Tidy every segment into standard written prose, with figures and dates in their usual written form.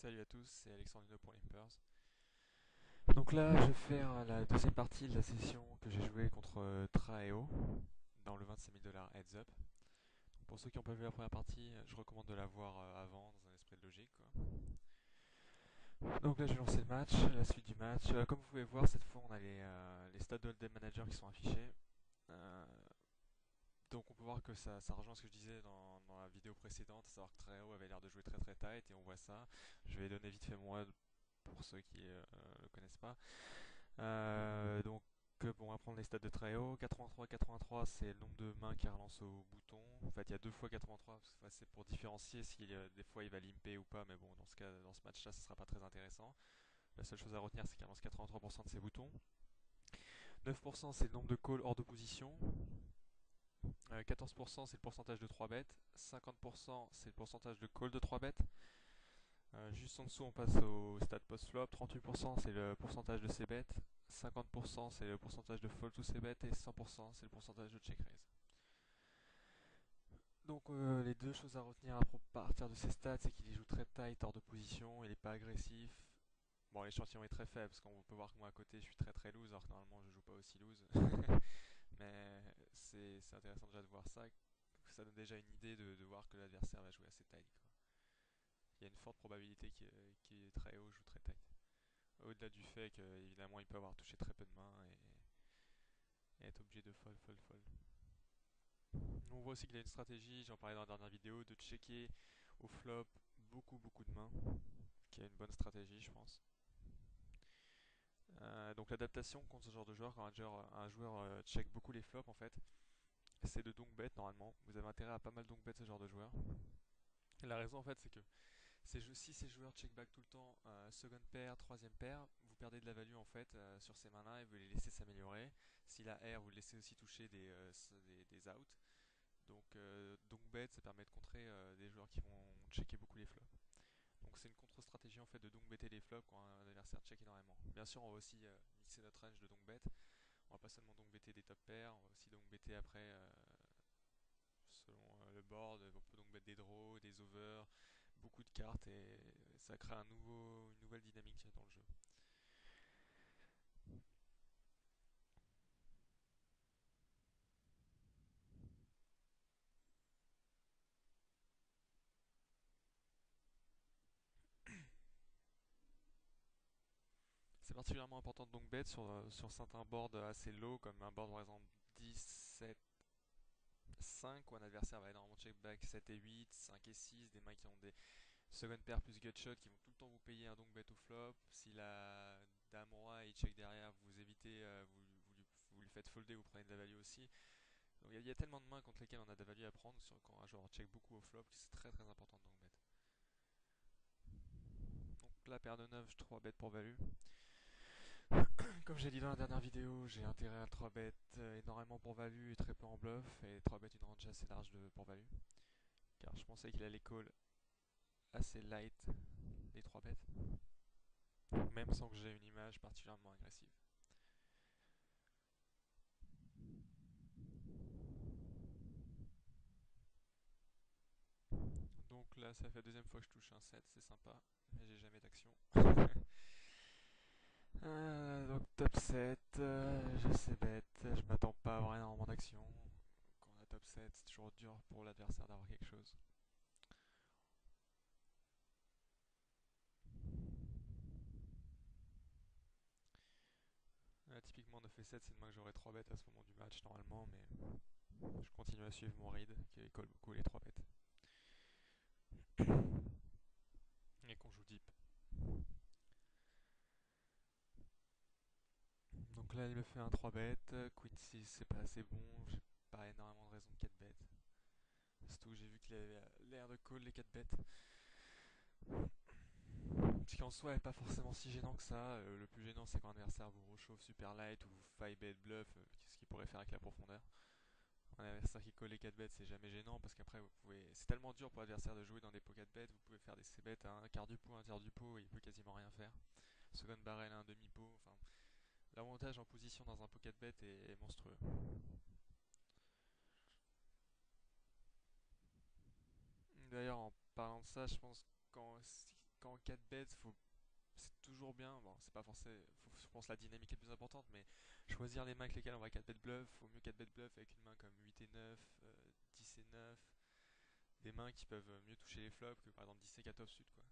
Salut à tous, c'est Alexandrino pour l'Impers. Donc là, je vais faire la deuxième partie de la session que j'ai jouée contre Traeo dans le 25 000 $ Heads Up. Donc pour ceux qui n'ont pas vu la première partie, je recommande de la voir avant, dans un esprit de logique, quoi. Donc là, je vais lancer le match, la suite du match. Comme vous pouvez voir, cette fois, on a les stats de Hold'em Manager qui sont affichés. Euh, donc on peut voir que ça rejoint ce que je disais dans la vidéo précédente, à savoir que Traeo avait l'air de jouer très très tight, et on voit ça. Je vais donner vite fait mon HUD pour ceux qui le connaissent pas. Donc bon, on va prendre les stats de Treo. 83-83, c'est le nombre de mains qui relance au bouton. En fait, il y a deux fois 83, parce que c'est pour différencier si des fois il va limper ou pas, mais bon, dans ce cas, dans ce match-là, ce sera pas très intéressant. La seule chose à retenir, c'est qu'il relance 83% de ses boutons. 9%, c'est le nombre de calls hors de position. 14%, c'est le pourcentage de 3 bêtes. 50%, c'est le pourcentage de calls de 3 bêtes. Juste en dessous, on passe au stade post-flop. 38%, c'est le pourcentage de ses bêtes. 50%, c'est le pourcentage de fold to ses bêtes. Et 100%, c'est le pourcentage de check raise. Donc les deux choses à retenir à partir de ces stats, c'est qu'il joue très tight hors de position, il n'est pas agressif. Bon, l'échantillon est très faible, parce qu'on peut voir que moi à côté, je suis très très loose, alors que normalement je joue pas aussi loose. Mais c'est intéressant déjà de voir ça. Ça donne déjà une idée de voir que l'adversaire va jouer assez tight, quoi. Il y a une forte probabilité qu'il est très haut, joue très tight. Au-delà du fait qu'évidemment il peut avoir touché très peu de mains et être obligé de fold. On voit aussi qu'il a une stratégie, j'en parlais dans la dernière vidéo, de checker au flop beaucoup de mains, qui est une bonne stratégie je pense. Donc l'adaptation contre ce genre de joueur, quand un joueur check beaucoup les flops en fait, c'est de donc bet normalement. Vous avez intérêt à pas mal donc bet ce genre de joueur. Et la raison en fait c'est que si ces joueurs check back tout le temps, second pair, troisième pair, vous perdez de la value en fait sur ces mains-là et vous les laissez s'améliorer. S'il a air, vous le laissez aussi toucher des outs. Donc bet, ça permet de contrer des joueurs qui vont checker beaucoup les flops. Donc c'est une contre-stratégie en fait de donc better les flops quand un adversaire check énormément. Bien sûr, on va aussi mixer notre range de donc bet. On va pas seulement donc better des top pairs, on va aussi donc better après selon le board. On peut donc mettre des draws, des overs, beaucoup de cartes et ça crée une nouvelle dynamique dans le jeu. C'est particulièrement important de donc bet sur certains boards assez low, comme un board par exemple 10, 7, 5, où un adversaire va énormément check back 7 et 8, 5 et 6, des mains qui ont des second pair plus gutshot qui vont tout le temps vous payer un donc bet au flop. Si la dame roi il check derrière, vous évitez, vous lui faites folder, vous prenez de la value aussi. Donc il y a tellement de mains contre lesquelles on a de la value à prendre quand un joueur check beaucoup au flop que c'est très très important de donc bet. Donc là, paire de 9, je 3 bet pour value. Comme j'ai dit dans la dernière vidéo, j'ai intérêt à 3 bet énormément pour value et très peu en bluff, et 3 bet une range assez large pour value. Car je pensais qu'il allait call assez light les 3 bêtes, même sans que j'ai une image particulièrement agressive. Donc là, ça fait la deuxième fois que je touche un 7, c'est sympa, mais j'ai jamais d'action. Donc top 7, je sais bête, je m'attends pas à avoir énormément d'action. Quand on a top 7, c'est toujours dur pour l'adversaire d'avoir quelque chose. Là, typiquement 9 et 7, c'est une main que j'aurais 3 bêtes à ce moment du match normalement, mais je continue à suivre mon read qui colle beaucoup les 3 bêtes. Et qu'on joue deep. Donc là, il me fait un 3 bêtes, queen 6, c'est pas assez bon, j'ai pas énormément de raison de 4 bêtes. Surtout que j'ai vu qu'il avait l'air de call les 4 bêtes. Ce qui en soi est pas forcément si gênant que ça. Le plus gênant, c'est quand un adversaire vous rechauffe super light ou vous 5 bet bluff, ce qu'il pourrait faire avec la profondeur. Un adversaire qui colle les 4 bêtes, c'est jamais gênant parce qu'après, c'est tellement dur pour l'adversaire de jouer dans des pocket bêtes. Vous pouvez faire des c bêtes à un quart du pot, un tiers du pot et il peut quasiment rien faire. Second barrel à un demi-pot. Enfin, l'avantage en position dans un pocket bet est monstrueux. D'ailleurs, en parlant de ça, je pense quand quand en 4 bêtes, c'est toujours bien. Bon, c'est pas forcément. Je pense que la dynamique est plus importante, mais choisir les mains avec lesquelles on va 4 bêtes bluff, faut mieux 4 bêtes bluff avec une main comme 8 et 9, 10 et 9, des mains qui peuvent mieux toucher les flops que par exemple 10 et 4 offsuit quoi.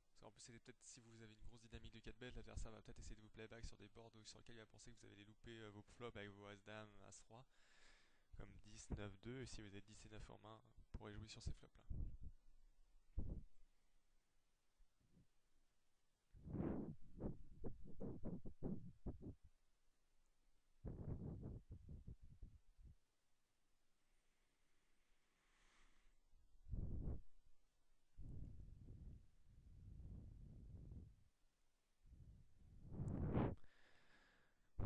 Parce qu'en plus, c'est peut-être si vous avez une grosse dynamique de 4 bêtes, l'adversaire va peut-être essayer de vous playback sur des boards sur lesquels il va penser que vous allez les louper vos flops avec vos As-Dame, As-Roi, comme 10, 9, 2, et si vous avez 10 et 9 en main, vous pourrez jouer sur ces flops là.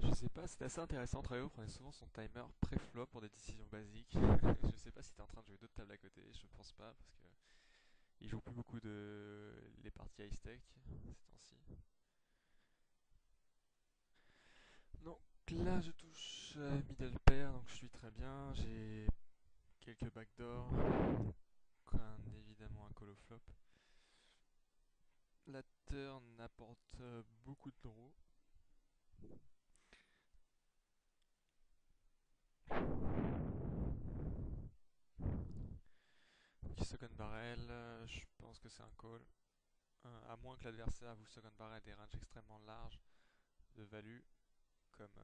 Je sais pas, c'était assez intéressant. Treo prenait souvent son timer pré-flop pour des décisions basiques. Je sais pas si t'es en train de jouer d'autres tables à côté, je pense pas, parce que il joue plus beaucoup de les parties high stake ces temps-ci. Donc là, je touche middle pair, donc je suis très bien. J'ai quelques backdoors, évidemment un call au flop. La turn apporte beaucoup de draws. Qui second barrel, je pense que c'est un call. À moins que l'adversaire vous second barrel des ranges extrêmement larges de value, comme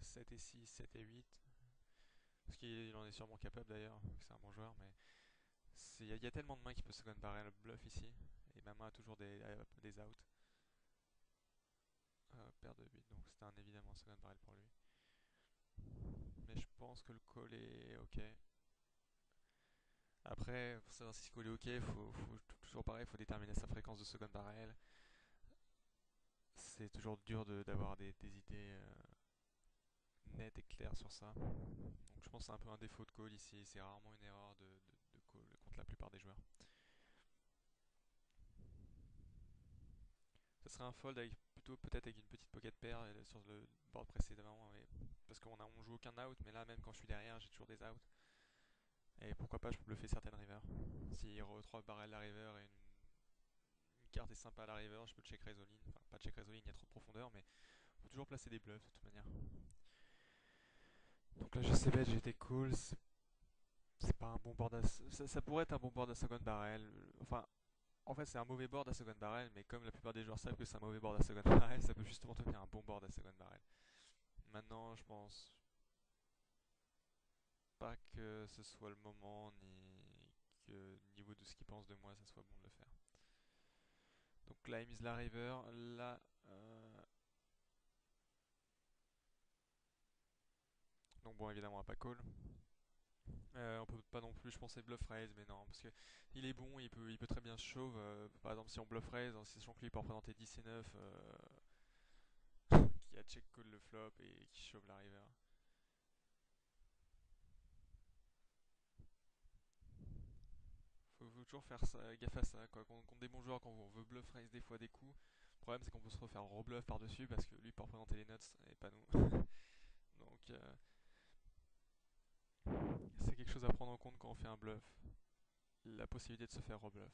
7 et 6, 7 et 8. Parce qu'il en est sûrement capable d'ailleurs, vu que c'est un bon joueur, mais il y a tellement de mains qui peuvent second barrel bluff ici. Et ma main a toujours des outs. Paire de 8, donc c'était évidemment un second barrel pour lui. Mais je pense que le call est ok. Après, pour savoir si le call est ok, faut toujours pareil, il faut déterminer sa fréquence de second barrel. C'est toujours dur d'avoir des idées nettes et claires sur ça. Donc je pense que c'est un peu un défaut de call ici. C'est rarement une erreur de call contre la plupart des joueurs. Ce serait un fold avec plutôt peut-être avec une petite pocket pair sur le board précédemment. Parce qu'on joue aucun out, mais là même quand je suis derrière, j'ai toujours des outs. Et pourquoi pas, je peux bluffer certaines rivers. Si 3 barrels la river et une carte est sympa à la river, je peux check raise all-in. Enfin, pas check raise all-in, il y a trop de profondeur, mais faut toujours placer des bluffs de toute manière. Donc là, je sais bête, j'ai été cool. C'est pas un bon board ça pourrait être un bon board à second barrel. Enfin, en fait, c'est un mauvais board à second barrel, mais comme la plupart des joueurs savent que c'est un mauvais board à second barrel, ça peut justement devenir un bon board à second barrel. Maintenant, je pense pas que ce soit le moment, ni que au niveau de ce qu'il pense de moi, ça soit bon de le faire. Donc là, il mise la river. Là, donc bon, évidemment, on va pas call. On peut pas non plus, je pensais bluff raise, mais non, parce que il est bon, il peut très bien shove. Par exemple, si on bluff raise, en sachant que lui peut représenter 10 et 9, qui a check call le flop et qui shove la river. Faut toujours faire ça, gaffe à ça, quoi. Contre des bons joueurs, quand on veut bluff raise des fois des coups, le problème c'est qu'on peut se refaire rebluff par-dessus parce que lui peut représenter les nuts et pas nous. Donc c'est quelque chose à prendre en compte quand on fait un bluff. La possibilité de se faire rebluff.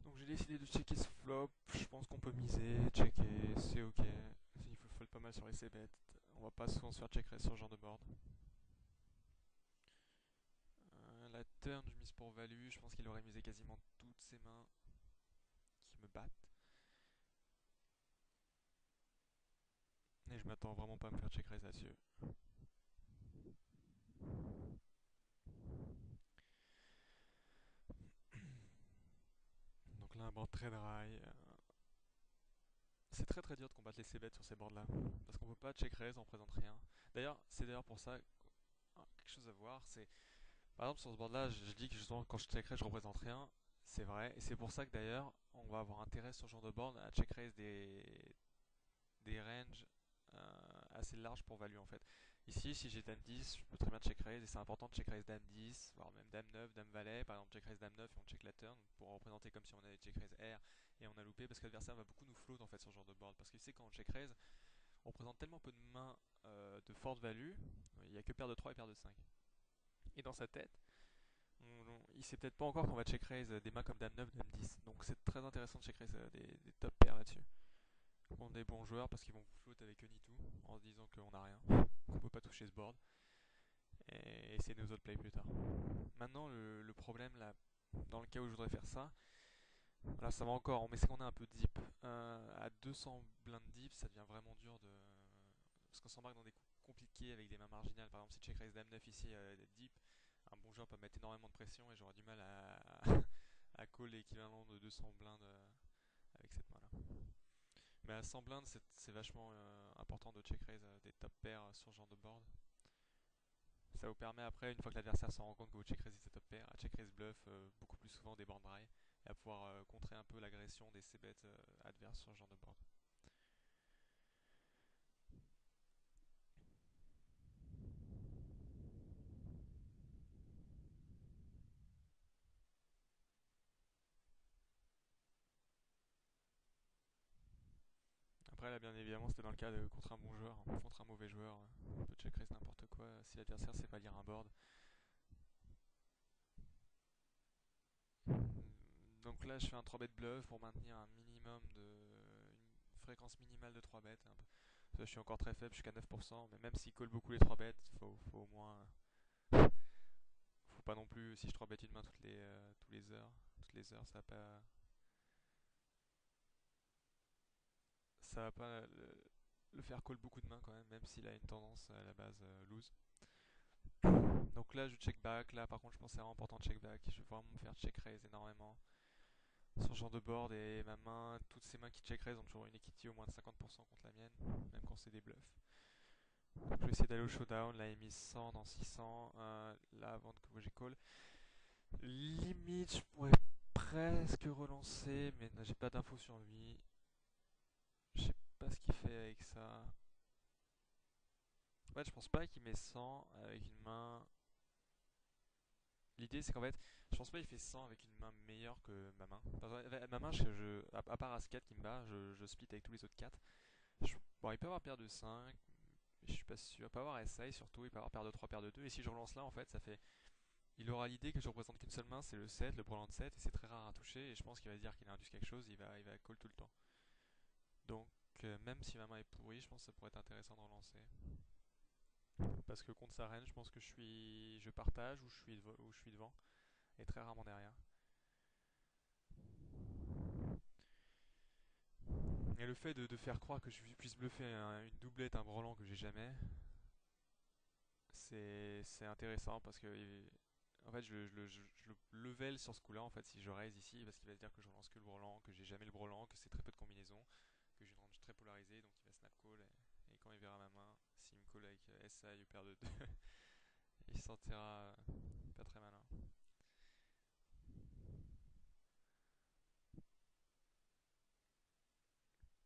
Donc j'ai décidé de checker ce flop. Je pense qu'on peut miser, checker, c'est ok. Il faut fold pas mal sur les c-bet. On va pas souvent se faire check raise sur ce genre de board. La turn, je mise pour value. Je pense qu'il aurait misé quasiment toutes ses mains qui me battent. Et je m'attends vraiment pas à me faire check raise là-dessus. Donc là, un board très dry. C'est très très dur de combattre les c-bets sur ces boards là. Parce qu'on peut pas check raise, on présente rien. D'ailleurs, c'est d'ailleurs pour ça quelque chose à voir. C'est par exemple sur ce board là, je dis que justement quand je check raise, je représente rien. C'est vrai. Et c'est pour ça que d'ailleurs, on va avoir intérêt sur ce genre de board à check raise des ranges assez larges pour value en fait. Ici, si j'ai Dame 10, je peux très bien check raise et c'est important de check raise Dame 10, voire même Dame 9, Dame Valet. Par exemple, check raise Dame 9 et on check la turn pour représenter comme si on avait check raise R et on a loupé parce que l'adversaire va beaucoup nous float en fait sur ce genre de board. Parce qu'il sait quand on check raise, on représente tellement peu de mains de forte value, il n'y a que paire de 3 et paire de 5. Et dans sa tête, il sait peut-être pas encore qu'on va check raise des mains comme Dame 9, Dame 10. Donc c'est très intéressant de check raise des top pairs là-dessus. On des bons joueurs parce qu'ils vont vous float avec Unitou en se disant qu'on a rien, qu'on peut pas toucher ce board et essayer de nous outplay plus tard. Maintenant, le problème là, dans le cas où je voudrais faire ça, là ça va encore, mais c'est qu'on est un peu deep. À 200 blindes deep, ça devient vraiment dur de. Parce qu'on s'embarque dans des coups compliqués avec des mains marginales. Par exemple, si check raise Dame 9 ici deep, un bon joueur peut mettre énormément de pression et j'aurai du mal à call l'équivalent de 200 blindes avec cette main là. Mais à 100 blindes, c'est vachement important de check raise des top pairs sur ce genre de board. Ça vous permet après, une fois que l'adversaire se rend compte que vous check raise ses top pairs, à check raise bluff beaucoup plus souvent des board dry et à pouvoir contrer un peu l'agression des c-bets adverses sur ce genre de board. Après là bien évidemment c'était dans le cas de contre un bon joueur, contre un mauvais joueur, on peut check raise n'importe quoi si l'adversaire sait pas lire un board. Donc là je fais un 3 bet bluff pour maintenir un minimum une fréquence minimale de 3 bets. Je suis encore très faible, je suis qu'à 9%, mais même s'il colle beaucoup les 3 bets, faut au moins. Faut pas non plus, si je 3 bet une main toutes les heures, ça va pas le faire call beaucoup de mains quand même s'il a une tendance à la base loose. Donc là je check back, là par contre je pense que c'est vraiment important de check back, je vais vraiment me faire check raise énormément sur ce genre de board et ma main, toutes ces mains qui check raise ont toujours une equity au moins de 50% contre la mienne, même quand c'est des bluffs. Donc je vais essayer d'aller au showdown, là il mise 100 dans 600, là avant que j'ai call. Limite je pourrais presque relancer mais j'ai pas d'infos sur lui. Je sais pas ce qu'il fait avec ça. En fait je pense pas qu'il met 100 avec une main. L'idée c'est qu'en fait, je pense pas qu'il fait 100 avec une main meilleure que ma main. Parce que ma main, à part As 4 qui me bat, je split avec tous les autres 4. Bon, il peut avoir paire de 5, mais je suis pas sûr. Il peut avoir SI surtout, il peut avoir paire de 3, paire de 2. Et si je relance là, en fait, ça fait. Il aura l'idée que je représente qu'une seule main, c'est le 7, le brelan de 7, et c'est très rare à toucher. Et je pense qu'il va se dire qu'il a induit quelque chose, il va call tout le temps. Donc, même si ma main est pourrie, je pense que ça pourrait être intéressant de relancer. Parce que contre sa reine, je pense que je partage ou je suis devant, et très rarement derrière. Et le fait de faire croire que je puisse bluffer une doublette, un brelan que j'ai jamais, c'est intéressant parce que en fait je le level sur ce coup là en fait si je raise ici parce qu'il va se dire que je relance que le brelan, que j'ai jamais le brelan, que c'est très peu de combinaisons, que j'ai une range très polarisée donc il va snap call et quand il verra ma main, s'il me call avec SI ou paire de 2, il se sentira pas très malin.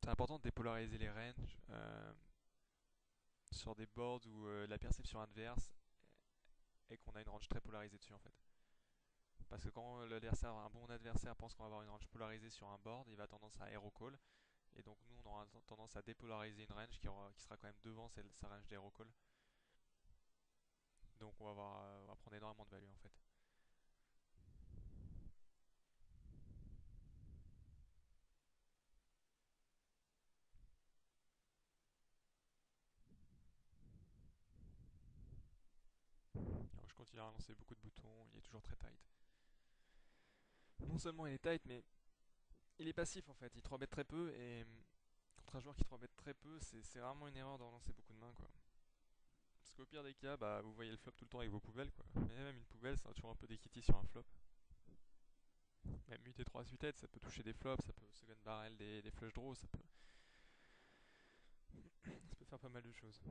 C'est important de dépolariser les ranges sur des boards où la perception adverse est qu'on a une range très polarisée dessus en fait. Parce que quand un bon adversaire pense qu'on va avoir une range polarisée sur un board, il va tendance à hero call. Et donc nous on aura tendance à dépolariser une range qui sera quand même devant sa range d'hero call. Donc on va prendre énormément de value en fait. Alors je continue à lancer beaucoup de boutons, il est toujours très tight. Non seulement il est tight, mais il est passif en fait. Il 3 bet très peu et contre un joueur qui 3 bet très peu, c'est vraiment une erreur de relancer beaucoup de mains quoi. Parce qu'au pire des cas, bah, vous voyez le flop tout le temps avec vos poubelles quoi. Mais même une poubelle, ça a toujours un peu d'equity sur un flop. Même UT3 suited, ça peut toucher des flops, ça peut second barrel des flush draws, ça peut faire pas mal de choses.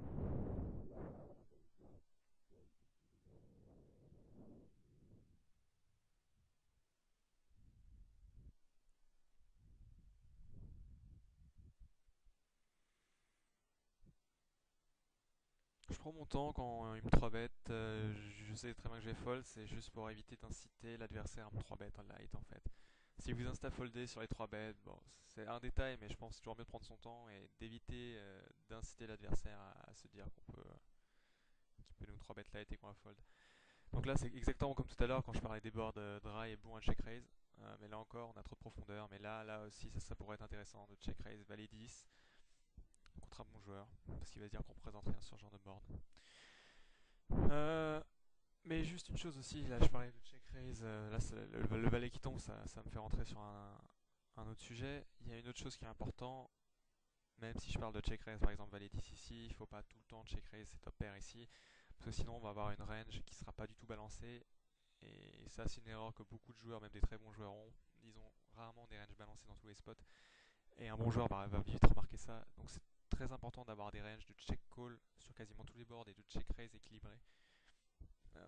Je prends mon temps quand il me 3 bet, je sais très bien que j'ai fold, c'est juste pour éviter d'inciter l'adversaire à me 3 bet en light en fait. Si vous insta-foldez sur les 3 bêtes, bon, c'est un détail, mais je pense toujours mieux de prendre son temps et d'éviter d'inciter l'adversaire à se dire qu'il peut nous 3 bêtes light et qu'on va fold. Donc là, c'est exactement comme tout à l'heure quand je parlais des boards dry et bon à check raise. Mais là encore, on a trop de profondeur. Mais là aussi, ça pourrait être intéressant de check raise valet 10 contre un bon joueur. Parce qu'il va se dire qu'on présente rien sur ce genre de board. Euh, mais juste une chose aussi, là je parlais de check raise, là le valet qui tombe, ça me fait rentrer sur un autre sujet. Il y a une autre chose qui est importante, même si je parle de check raise, par exemple valet 10 ici, il ne faut pas tout le temps check raise ses top pairs ici, parce que sinon on va avoir une range qui ne sera pas du tout balancée. Et ça, c'est une erreur que beaucoup de joueurs, même des très bons joueurs, ont. Ils ont rarement des ranges balancées dans tous les spots. Et un bon joueur va vite remarquer ça. Donc c'est très important d'avoir des ranges de check call sur quasiment tous les boards et de check raise équilibrés.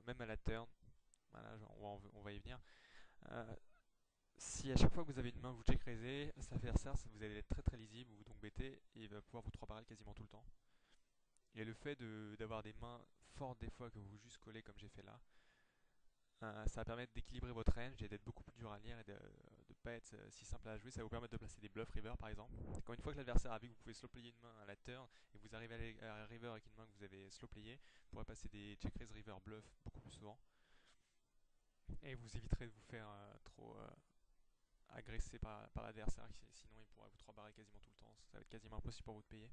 Même à la turn, voilà, on va y venir. Euh, si à chaque fois que vous avez une main, vous check raisez, ça fait ça, vous allez être très très lisible, vous donc bêtez, et il va pouvoir vous 3 barrel quasiment tout le temps. Et le fait d'avoir des mains fortes des fois que vous juste collez comme j'ai fait là, ça va permettre d'équilibrer votre range et d'être beaucoup plus dur à lire et de ne pas être si simple à jouer. Ça va vous permettre de placer des bluff river par exemple. Quand une fois que l'adversaire a vu que vous pouvez slow player une main à la turn et que vous arrivez à river avec une main que vous avez slow playé, vous pourrez passer des check raise river bluff beaucoup plus souvent. Et vous éviterez de vous faire trop agresser par l'adversaire, sinon il pourra vous 3 barrer quasiment tout le temps. Ça va être quasiment impossible pour vous de payer.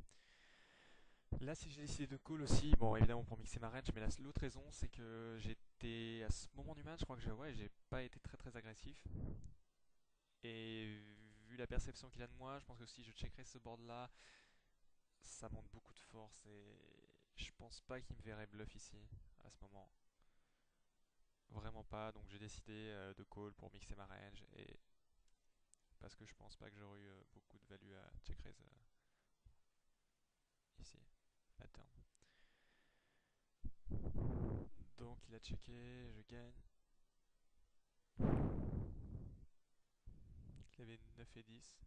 Là, si j'ai décidé de call aussi, bon, évidemment pour mixer ma range, mais l'autre raison, c'est que j'étais à ce moment du match, je crois que j'ai pas été très très agressif. Et vu la perception qu'il a de moi, je pense que si je checkerais ce board là, ça montre beaucoup de force et je pense pas qu'il me verrait bluff ici à ce moment. Vraiment pas, donc j'ai décidé de call pour mixer ma range et parce que je pense pas que j'aurais eu beaucoup de value à check raise ici, la turn. Donc il a checké, je gagne. Il avait 9 et 10.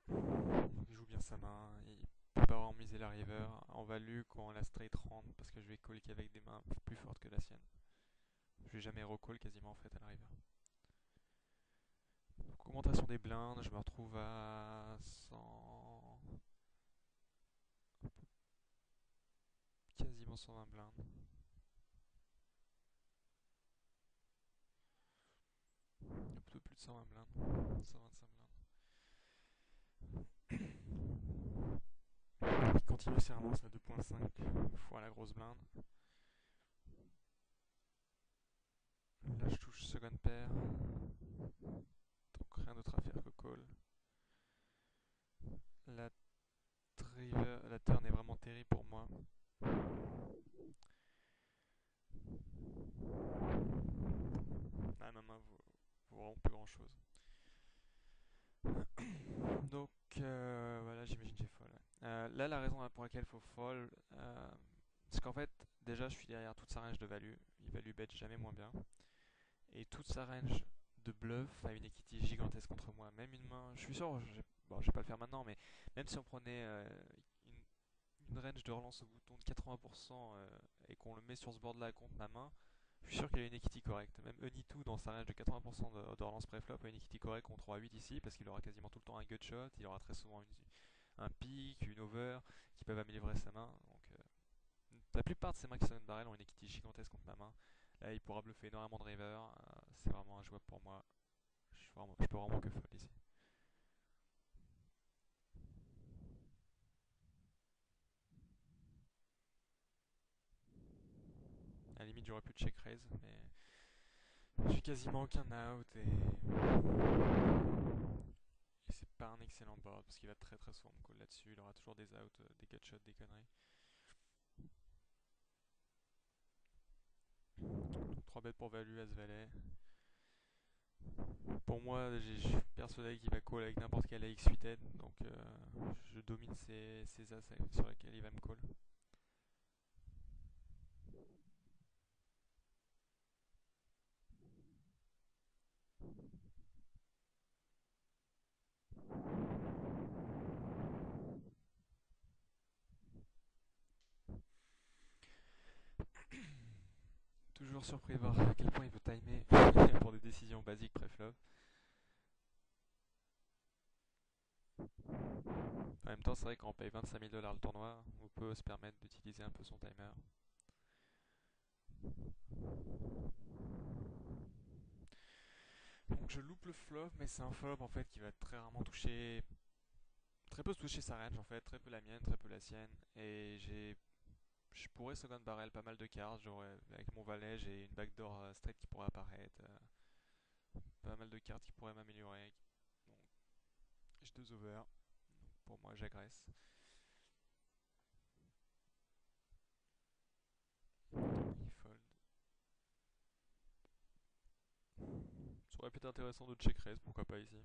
Donc il joue bien sa main, il peut pas avoir misé la river en value quand la straight rentre parce que je vais call qu'avec des mains plus fortes que la sienne. Je vais jamais recall quasiment en fait à la river. Donc, augmentation des blindes, je me retrouve à 100, quasiment 120 blindes. Un peu plus de 120 blindes, 125 blindes. Il continue ses relances à 2.5 fois la grosse blinde. Là je touche second pair, donc rien d'autre à faire que call. La, la turn est vraiment terrible pour moi. Ah, ma main vaut vraiment plus grand chose. Donc voilà, j'imagine que j'ai fold. Là, la raison pour laquelle il faut fold, c'est qu'en fait, déjà, je suis derrière toute sa range de value. Il value bet jamais moins bien. Et toute sa range de bluff a une equity gigantesque contre moi. Même une main, je suis sûr, bon, je vais pas le faire maintenant, mais même si on prenait une range de relance au bouton de 80% et qu'on le met sur ce board là contre ma main, je suis sûr qu'il a une equity correcte. Même Onitu dans sa range de 80% de relance pré-flop a une equity correcte contre 3-8 ici parce qu'il aura quasiment tout le temps un gut shot, il aura très souvent un pick, une over qui peuvent améliorer sa main. Donc, la plupart de ces mains qui sont barrel ont une equity gigantesque contre ma main. Là, il pourra bluffer énormément de river, c'est vraiment injouable pour moi. Je peux vraiment que fold ici. À la limite, j'aurais pu check raise, mais j'ai quasiment aucun out et c'est pas un excellent board parce qu'il va très très souvent me call là-dessus. Il aura toujours des outs, des gut shots, des conneries. Donc 3 bêtes pour value, as valet. Pour moi, je suis persuadé qu'il va call avec n'importe quel AX suited, donc je domine ces as sur lesquels il va me call. toujours surpris de voir à quel point il peut timer pour des décisions basiques pré-flop. En même temps, c'est vrai qu'on paye 25 000 dollars le tournoi, on peut se permettre d'utiliser un peu son timer. Donc je loupe le flop, mais c'est un flop en fait qui va très rarement toucher, très peu toucher sa range en fait, très peu la mienne, très peu la sienne. Et je pourrais second barrel pas mal de cartes, avec mon valet j'ai une backdoor straight qui pourrait apparaître, pas mal de cartes qui pourraient m'améliorer. Donc j'ai deux over, donc pour moi j'agresse. Il fold. Ça aurait pu être intéressant de check raise, pourquoi pas ici.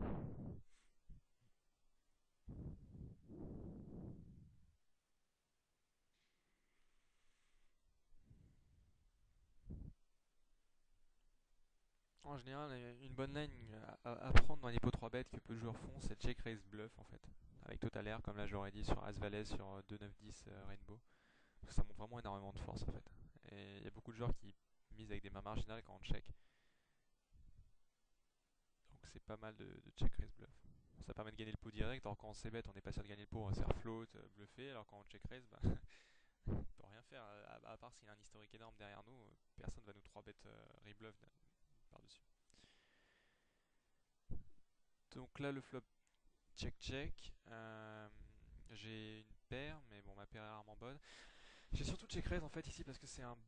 En général, une bonne ligne à prendre dans les pots 3 bêtes que peu de joueurs font, c'est check raise bluff en fait. Avec total air, comme là j'aurais dit sur As Valet sur 2 9 10 Rainbow. Parce que ça montre vraiment énormément de force en fait. Et il y a beaucoup de joueurs qui misent avec des mains marginales quand on check. Donc c'est pas mal de check raise bluff. Ça permet de gagner le pot direct, alors quand on c-bet on n'est pas sûr de gagner le pot, on va se faire float, bluffer, alors quand on check raise, bah, on peut rien faire, à part s'il y a un historique énorme derrière nous, personne va nous 3-bet rebluff par-dessus. Donc là le flop check. J'ai une paire, mais bon, ma paire est rarement bonne. J'ai surtout check raise en fait ici parce que c'est un.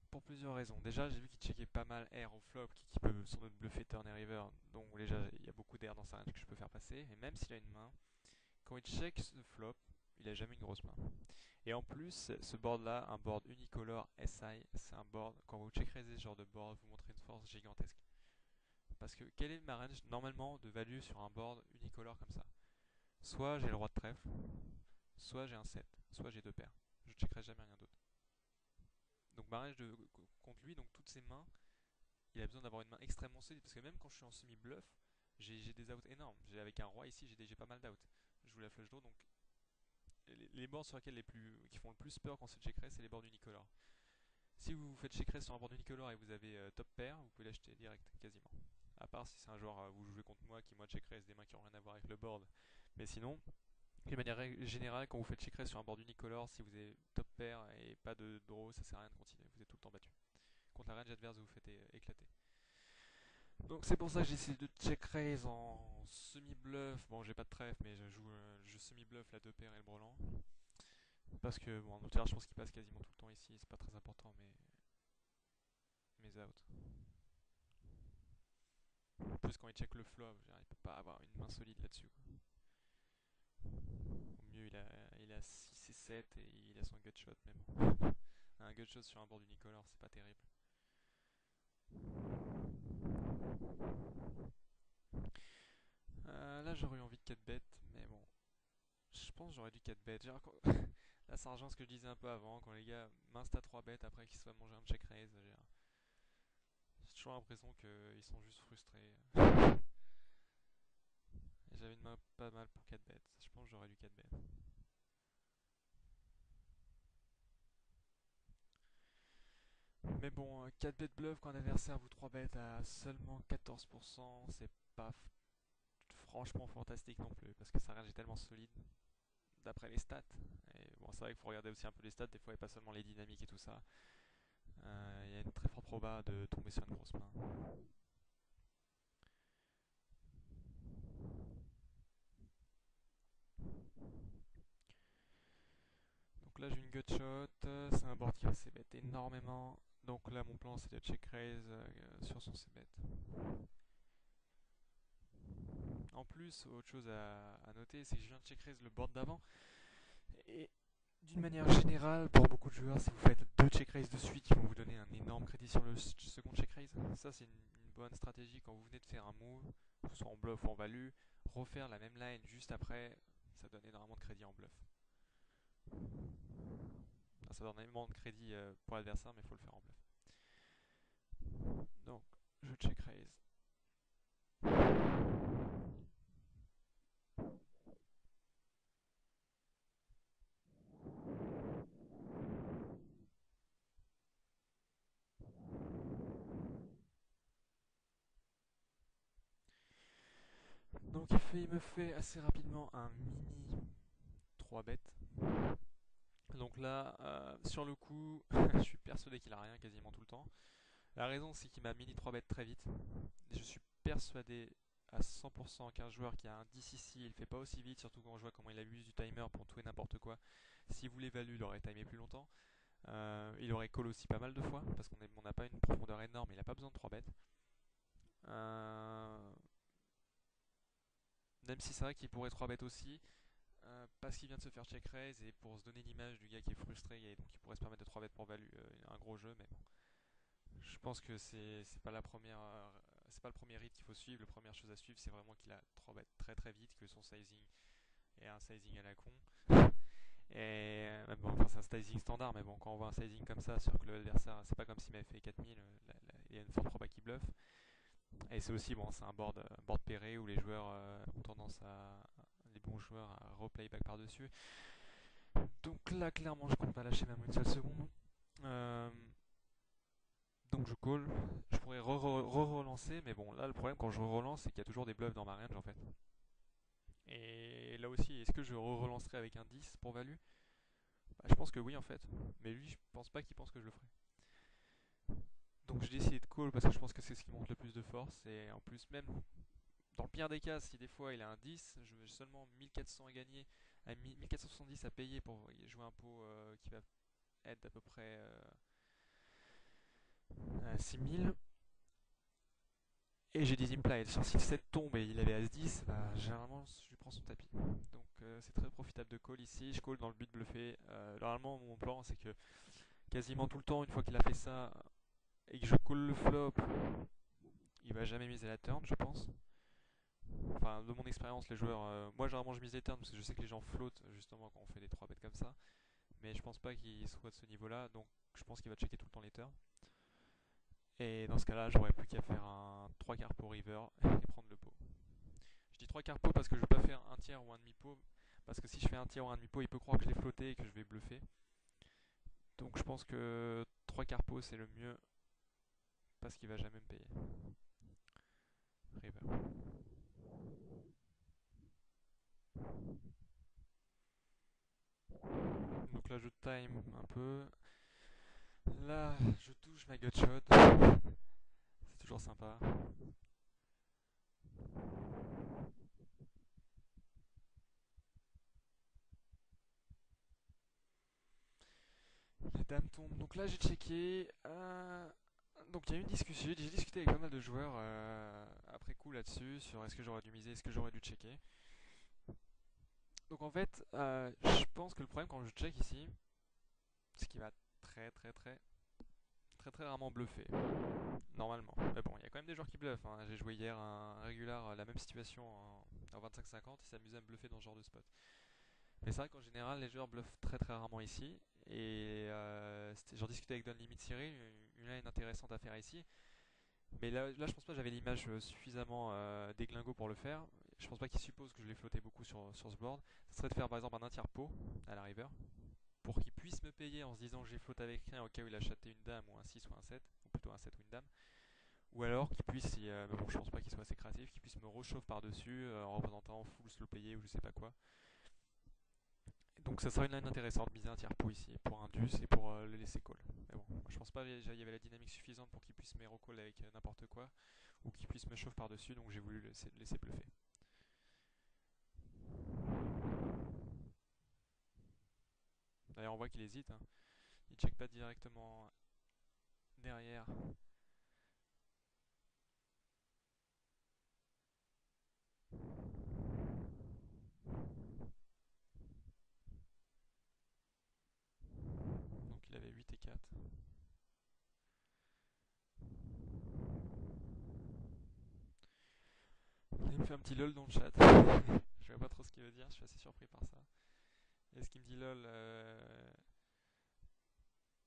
Pour plusieurs raisons. Déjà, j'ai vu qu'il checkait pas mal air au flop, qui peut sans doute bluffer turn et river. Donc déjà, il y a beaucoup d'air dans sa range que je peux faire passer. Et même s'il a une main, quand il check ce flop, il a jamais une grosse main. Et en plus, ce board là, un board unicolore SI, c'est un board, quand vous check raisez ce genre de board, vous montrez une force gigantesque. Parce que quelle est ma range normalement de value sur un board unicolore comme ça? Soit j'ai le roi de trèfle, soit j'ai un 7, soit j'ai deux paires. Je checkerai jamais rien d'autre. Donc ma range contre lui, donc toutes ses mains, il a besoin d'avoir une main extrêmement solide. Parce que même quand je suis en semi-bluff, j'ai des outs énormes. Avec un roi ici, j'ai pas mal d'outs. Je joue la flush draw, donc les boards sur lesquels qui font le plus peur quand c'est check raise, c'est les boards unicolores. Si vous faites check raise sur un board unicolore et vous avez top pair, vous pouvez l'acheter direct, quasiment. À part si c'est un joueur, vous jouez contre moi, qui moi check raise des mains qui n'ont rien à voir avec le board. Mais sinon, de manière générale, quand vous faites check raise sur un board unicolore, si vous avez top pair et pas de draw, ça sert à rien de continuer, vous êtes tout le temps battu. Contre la range adverse, vous vous faites éclater. Donc c'est pour ça que j'essaie de check raise en semi-bluff. Bon, j'ai pas de trèfle, mais je semi-bluff la 2 paires et le brelan. Parce que, bon, en OTR, je pense qu'il passe quasiment tout le temps ici, c'est pas très important, mais mes outs. En plus, quand il check le flop, il peut pas avoir une main solide là-dessus. Au mieux, il a 6 et 7 et il a son gutshot, mais bon. Un gutshot sur un board unicolore, c'est pas terrible. Là, j'aurais eu envie de 4 bet, mais bon. Je pense que j'aurais dû 4 bet. Là, ça rejoint ce que je disais un peu avant, quand les gars m'insta 3 bêtes après qu'ils soient mangé un check raise. J'ai toujours l'impression qu'ils sont juste frustrés. Et j'avais une main pas mal pour 4 bêtes. Je pense que j'aurais dû 4 bêtes. Mais bon, 4 bêtes bluff quand l'adversaire vous 3 bêtes à seulement 14%, c'est pas franchement fantastique non plus, parce que sa range est tellement solide d'après les stats. Et bon, c'est vrai qu'il faut regarder aussi un peu les stats, des fois, et pas seulement les dynamiques et tout ça. Il y a une très forte proba de tomber sur une grosse main. Donc là j'ai une gutshot, c'est un board qui va c-bet énormément. Donc là mon plan c'est de check raise sur son c-bet. En plus, autre chose à noter, c'est que je viens de check raise le board d'avant. Et d'une manière générale, pour beaucoup de joueurs, si vous faites deux check raise de suite, ils vont vous donner un énorme crédit sur le second check raise. Ça c'est une bonne stratégie quand vous venez de faire un move, que ce soit en bluff ou en value. Refaire la même line juste après, ça donne énormément de crédit en bluff. Enfin, ça donne énormément de crédit pour l'adversaire, mais il faut le faire en bluff. Donc, je check raise. Donc il me fait assez rapidement un mini 3 bêtes. Donc là, sur le coup, je suis persuadé qu'il a rien quasiment tout le temps. La raison, c'est qu'il m'a mini 3 bêtes très vite. Je suis persuadé à 100% qu'un joueur qui a un 10 ici, il fait pas aussi vite, surtout quand on voit comment il abuse du timer pour tout et n'importe quoi. S'il voulait value, il aurait timé plus longtemps. Il aurait call aussi pas mal de fois, parce qu'on n'a pas une profondeur énorme, il n'a pas besoin de 3 bêtes. Euh, Même si c'est vrai qu'il pourrait 3 bêtes aussi, parce qu'il vient de se faire check raise et pour se donner l'image du gars qui est frustré et donc il pourrait se permettre de 3 bêtes pour value, un gros jeu, mais bon. Je pense que c'est pas la première, c'est pas le premier read qu'il faut suivre. La première chose à suivre, c'est vraiment qu'il a 3 bêtes très très vite, que son sizing est un sizing à la con. Et bon, enfin, c'est un sizing standard, mais bon, quand on voit un sizing comme ça, sur que l'adversaire, c'est pas comme s'il m'avait fait 4000, il y a une forte proba qui bluffe. Et c'est aussi, bon, c'est un board pairé où les joueurs ont tendance les bons joueurs à replay back par-dessus. Donc là, clairement, je compte pas lâcher même une seule seconde. Euh, donc je call, je pourrais re-relancer, mais bon, là, le problème quand je relance, c'est qu'il y a toujours des bluffs dans ma range en fait. Et là aussi, est-ce que je relancerai avec un 10 pour value? Bah, je pense que oui en fait, mais lui, je pense pas qu'il pense que je le ferai. Donc j'ai décidé de call parce que je pense que c'est ce qui montre le plus de force, et en plus, même dans le pire des cas, si des fois il a un 10, j'ai seulement 1400 à gagner, à 1470 à payer pour jouer un pot qui va être d'à peu près 6000. Et j'ai des implies. Sur si le 7 tombe et il avait As-10, bah, généralement je lui prends son tapis. Donc c'est très profitable de call ici. Je call dans le but de bluffer. Normalement, mon plan c'est que quasiment tout le temps, une fois qu'il a fait ça et que je call le flop, il va jamais miser la turn, je pense. Enfin, de mon expérience, les joueurs. Moi, généralement, je mise les turns parce que je sais que les gens flottent justement quand on fait des 3 bêtes comme ça. Mais je pense pas qu'il soit de ce niveau-là. Donc je pense qu'il va checker tout le temps les turns. Et dans ce cas-là, j'aurais plus qu'à faire un 3 quarts pot river et prendre le pot. Je dis 3 quarts pot parce que je veux pas faire un tiers ou un demi pot. Parce que si je fais un tiers ou un demi pot, il peut croire que je l'ai flotté et que je vais bluffer. Donc je pense que 3 quarts pot c'est le mieux. Parce qu'il va jamais me payer. River. Donc là je time un peu. Là je touche ma gutshot. C'est toujours sympa. Les dames tombent. Donc là j'ai checké. Donc il y a eu une discussion. J'ai discuté avec pas mal de joueurs après coup là-dessus. Sur est-ce que j'aurais dû miser, est-ce que j'aurais dû checker. Donc en fait, je pense que le problème quand je check ici, c'est qu'il va très très très très très rarement bluffer. Normalement. Mais bon, il y a quand même des joueurs qui bluffent, hein. J'ai joué hier un régular, la même situation en 25-50, ils s'amusaient à me bluffer dans ce genre de spot. Mais c'est vrai qu'en général, les joueurs bluffent très très rarement ici. Et j'en discutais avec Don Limit Cyril, une line intéressante à faire ici. Mais là je pense pas que j'avais l'image suffisamment déglingo pour le faire. Je pense pas qu'il suppose que je l'ai flotté beaucoup sur ce board. Ce serait de faire par exemple un tiers pot à la river pour qu'il puisse me payer en se disant que j'ai flotté avec rien au cas où il a chaté une dame ou un 6 ou un 7, ou plutôt un 7 ou une dame. Ou alors qu'il puisse, mais bon je pense pas qu'il soit assez créatif, qu'il puisse me rechauffer par-dessus en représentant full slow payé ou je sais pas quoi. Donc ça serait une line intéressante, miser un tiers pot ici pour un deuce et pour le laisser call. Mais bon, je pense pas qu'il y avait la dynamique suffisante pour qu'il puisse me recall avec n'importe quoi ou qu'il puisse me chauffer par-dessus, donc j'ai voulu le laisser bluffer. D'ailleurs on voit qu'il hésite, hein. Il check pas directement derrière. Donc il avait 8 et 4. Il me fait un petit lol dans le chat. Je vois pas trop ce qu'il veut dire, je suis assez surpris par ça. Est-ce qu'il me dit lol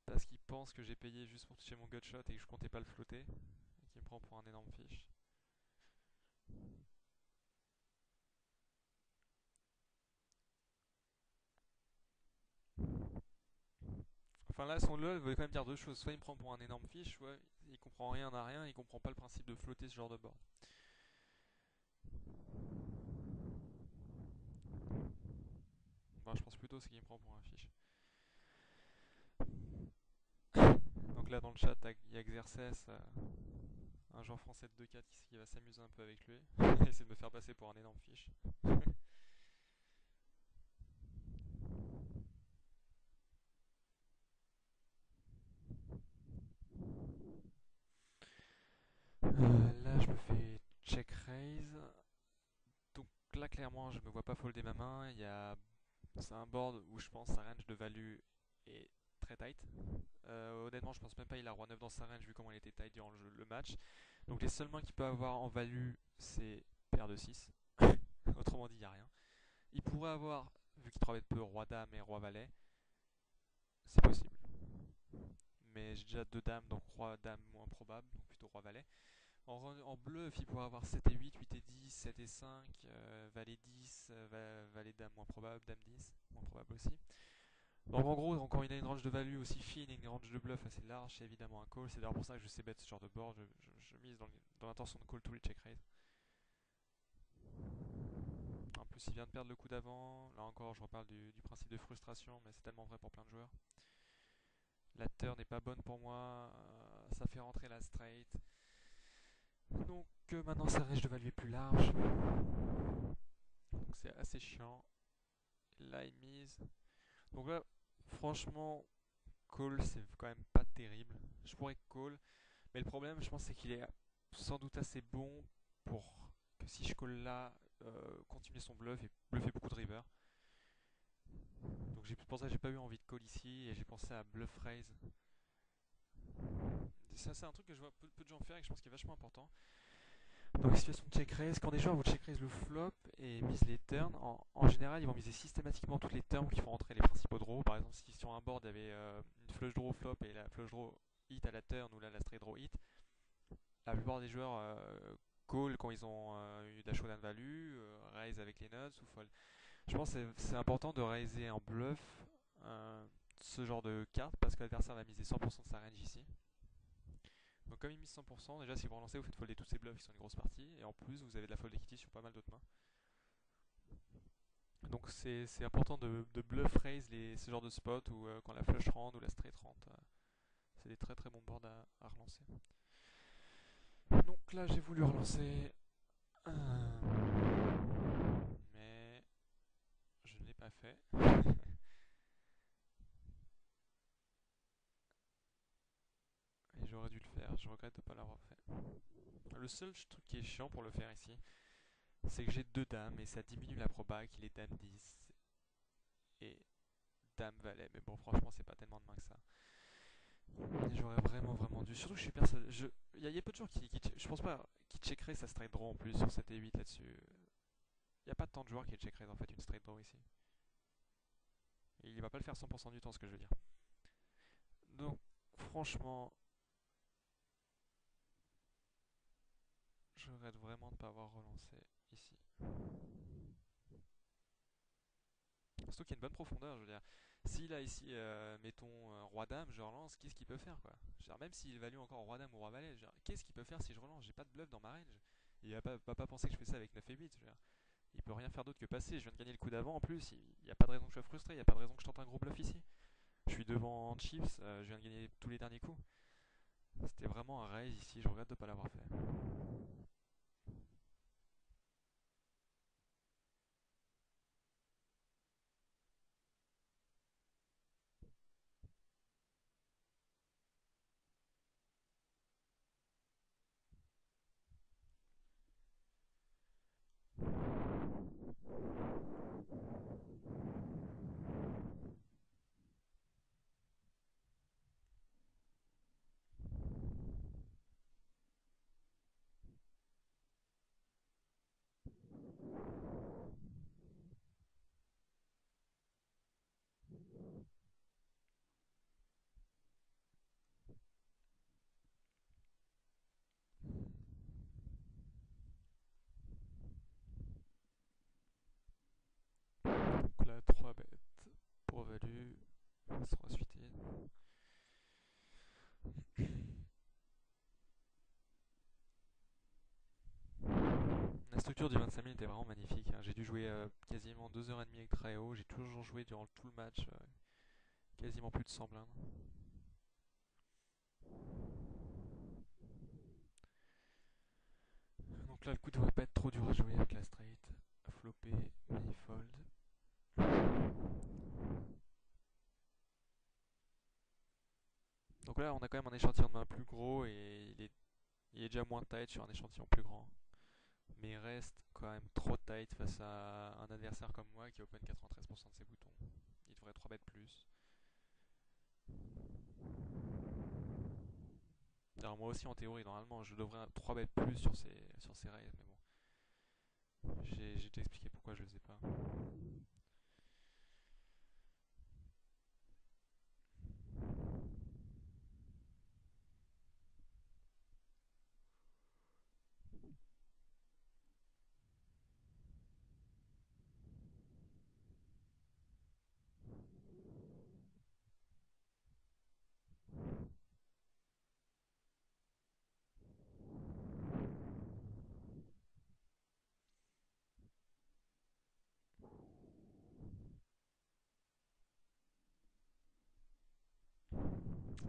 parce qu'il pense que j'ai payé juste pour toucher mon gutshot et que je comptais pas le flotter et qu'il me prend pour un énorme fiche? Enfin là, son lol veut quand même dire deux choses. Soit il me prend pour un énorme fiche, soit il comprend rien à rien, il comprend pas le principe de flotter ce genre de board. plutôt, c'est qu'il me prend pour un fiche. Donc là dans le chat, il y a Xerxes, un joueur français de 2-4 qui va s'amuser un peu avec lui. Essayer de me faire passer pour un énorme fiche. Là je me fais check raise. Donc là clairement je me vois pas folder ma main. C'est un board où je pense sa range de value est très tight. Honnêtement, je pense même pas il a roi 9 dans sa range vu comment il était tight durant le match. Donc les seules mains qu'il peut avoir en value, c'est paire de 6. Autrement dit, il n'y a rien. Il pourrait avoir, vu qu'il 3 peu, roi dame et roi valet. C'est possible. Mais j'ai déjà 2 dames, donc roi dame moins probable, donc plutôt roi valet. En bluff, il pourrait avoir 7 et 8, 8 et 10, 7 et 5, valet 10, valet dame moins probable, dame 10, moins probable aussi. Donc en gros, quand il a une range de value aussi fine et une range de bluff assez large, c'est évidemment un call. C'est d'ailleurs pour ça que je sais bet ce genre de board. Je mise dans l'intention de call tous les check raise. En plus, il vient de perdre le coup d'avant. Là encore, je reparle du principe de frustration, mais c'est tellement vrai pour plein de joueurs. La turn n'est pas bonne pour moi. Ça fait rentrer la straight. Donc maintenant, sa range de value est plus large. Donc c'est assez chiant. Là, il mise. Donc là, franchement, call, c'est quand même pas terrible. Je pourrais call, mais le problème, je pense, c'est qu'il est sans doute assez bon pour que si je call là, continuer son bluff et bluffer beaucoup de river. Donc pour ça, j'ai pas eu envie de call ici et j'ai pensé à bluff raise. Ça, c'est un truc que je vois peu de gens faire et que je pense qu'il est vachement important. Donc, situation de check raise, quand des joueurs vont check raise le flop et misent les turns, en général, ils vont miser systématiquement toutes les turns qui font rentrer les principaux draws. Par exemple, si sur un board il y avait une flush draw flop et la flush draw hit à la turn ou là la straight draw hit, la plupart des joueurs call quand ils ont eu la showdown value, raise avec les nuts ou fold. Je pense que c'est important de raiser en bluff ce genre de carte parce que l'adversaire va miser 100% de sa range ici. Donc comme il mise 100%, déjà si vous relancez, vous faites folder tous ces bluffs qui sont une grosse partie, et en plus vous avez de la fold equity sur pas mal d'autres mains. Donc c'est important de bluff raise ce genre de spot ou quand la flush rentre ou la straight rentre. C'est des très très bons boards à relancer. Donc là j'ai voulu relancer, mais je ne l'ai pas fait. Et j'aurais dû le faire, je regrette de ne pas l'avoir fait. Le seul truc qui est chiant pour le faire ici, c'est que j'ai 2 dames et ça diminue la proba qu'il est dame 10 et dame valet. Mais bon, franchement, c'est pas tellement de main que ça. Et j'aurais vraiment dû. Surtout que je suis persuadé. Il y a peu de joueurs je pense pas, qui checkeraient sa straight draw en plus sur 7 et 8 là-dessus. Il n'y a pas tant de joueurs qui checkeraient en fait une straight draw ici. Et il va pas le faire 100% du temps, ce que je veux dire. Donc, franchement, je regrette vraiment de ne pas avoir relancé ici. Surtout qu'il y a une bonne profondeur, je veux dire. S'il a ici, mettons, roi-dame, je relance, qu'est-ce qu'il peut faire quoi? Même s'il value encore roi-dame ou roi-valet, qu'est-ce qu'il peut faire si je relance? J'ai pas de bluff dans ma range. Il va pas penser que je fais ça avec 9 et 8. Il peut rien faire d'autre que passer. Je viens de gagner le coup d'avant en plus. Il n'y a pas de raison que je sois frustré. Il n'y a pas de raison que je tente un gros bluff ici. Je suis devant chips. Je viens de gagner tous les derniers coups. C'était vraiment un raise ici. Je regrette de ne pas l'avoir fait. Donc là, 3 bêtes pour value. Ça sera suité. La structure structure du 25 000 était vraiment magnifique, hein. J'ai dû jouer quasiment 2h30 avec très haut. J'ai toujours joué durant tout le match, quasiment plus de 100 blindes. Donc là, le coup devrait pas être trop dur à jouer avec la straight. Flopper, mini-fold. Donc là, on a quand même un échantillon de main plus gros et il est déjà moins tight sur un échantillon plus grand. Mais il reste quand même trop tight face à un adversaire comme moi qui open 93% de ses boutons. Il devrait 3 bet plus. Alors moi aussi en théorie, normalement, je devrais 3 bet plus sur ces raids, mais bon. J'ai déjà expliqué pourquoi je le faisais pas.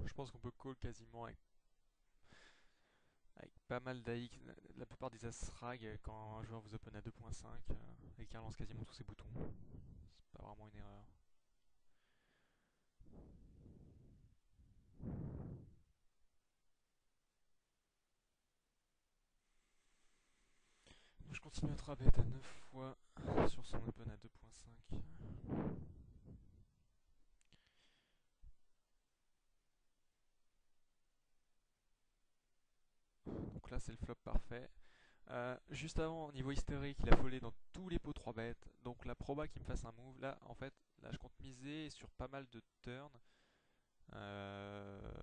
Je pense qu'on peut call quasiment avec pas mal d'AX, la plupart des as-rag quand un joueur vous open à 2.5 et qu'il relance quasiment tous ses boutons. C'est pas vraiment une erreur. Je continue à 3 bet à 9 fois sur son open à 2.5. Donc là c'est le flop parfait. Juste avant, au niveau historique, il a foldé dans tous les pots 3 bêtes. Donc la proba qu'il me fasse un move, là en fait, là je compte miser sur pas mal de turns. Euh,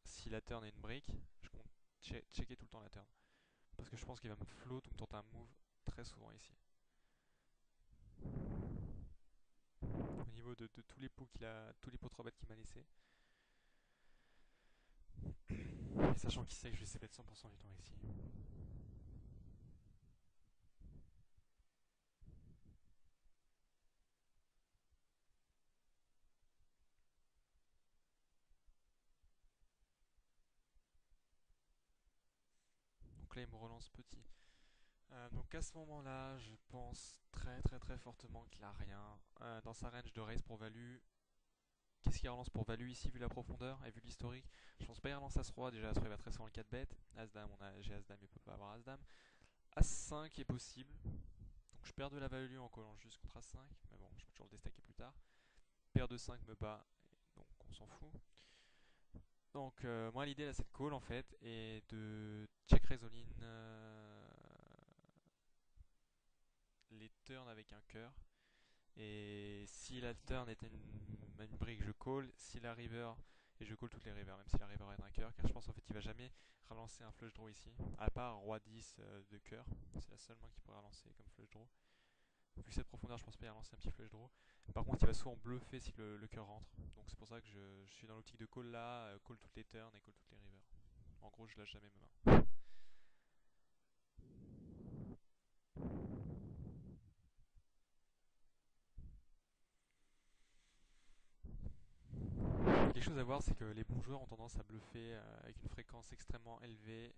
si la turn est une brique, je compte checker tout le temps la turn. Parce que je pense qu'il va me float ou me tenter un move très souvent ici. Au niveau de tous les pots tous les pots 3 bêtes qu'il m'a laissé. Et sachant qu'il sait que je vais CB de 100% du temps ici. Donc là il me relance petit. Donc à ce moment-là, je pense très très très fortement qu'il a rien. Dans sa range de raise pour value, qu'est-ce qu'il relance pour value ici vu la profondeur et vu l'historique? Je pense pas qu'il relance As-Roi, déjà As-Roi il va très souvent le 4 bet. As-Dame, j'ai As-Dame, il peut pas avoir As-Dame. As-5 est possible, donc je perds de la value en collant juste contre As-5, mais bon, je peux toujours le déstacker plus tard. Paire de 5 me bat, donc on s'en fout. Donc moi l'idée là c'est de call en fait et de check résoline les turns avec un cœur. Et si la turn était une brique, je call. Si la river, et je call toutes les rivers, même si la river est un cœur, car je pense en fait qu'il va jamais relancer un flush draw ici, à part roi 10 de cœur. C'est la seule main qui pourrait relancer comme flush draw. Vu cette profondeur, je pense pas y relancer un petit flush draw. Par contre, il va souvent bluffer si le cœur rentre. Donc c'est pour ça que je suis dans l'optique de call là, call toutes les turns et call toutes les rivers. En gros, je lâche jamais mes mains. Quelque chose à voir, c'est que les bons joueurs ont tendance à bluffer avec une fréquence extrêmement élevée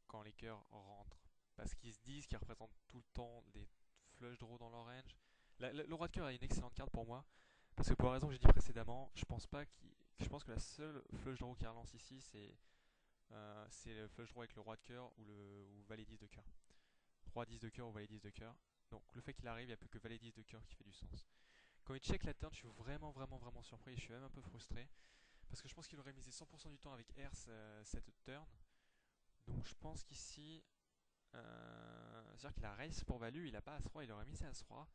quand les cœurs rentrent. Parce qu'ils se disent qu'ils représentent tout le temps des flush draws dans leur range. Le roi de cœur est une excellente carte pour moi. Parce que pour la raison que j'ai dit précédemment, je pense que la seule flush draw qui relance ici, c'est le flush draw avec le roi de cœur ou valet 10 de cœur. Roi 10 de cœur ou valet 10 de cœur. Donc le fait qu'il arrive, il n'y a plus que valet 10 de cœur qui fait du sens. Quand il check la turn, je suis vraiment vraiment vraiment surpris. Je suis même un peu frustré. Parce que je pense qu'il aurait misé 100% du temps avec Hertz cette turn. Donc je pense qu'ici, c'est-à-dire qu'il a race pour value, il a pas As-Roi, il aurait misé As-Roi.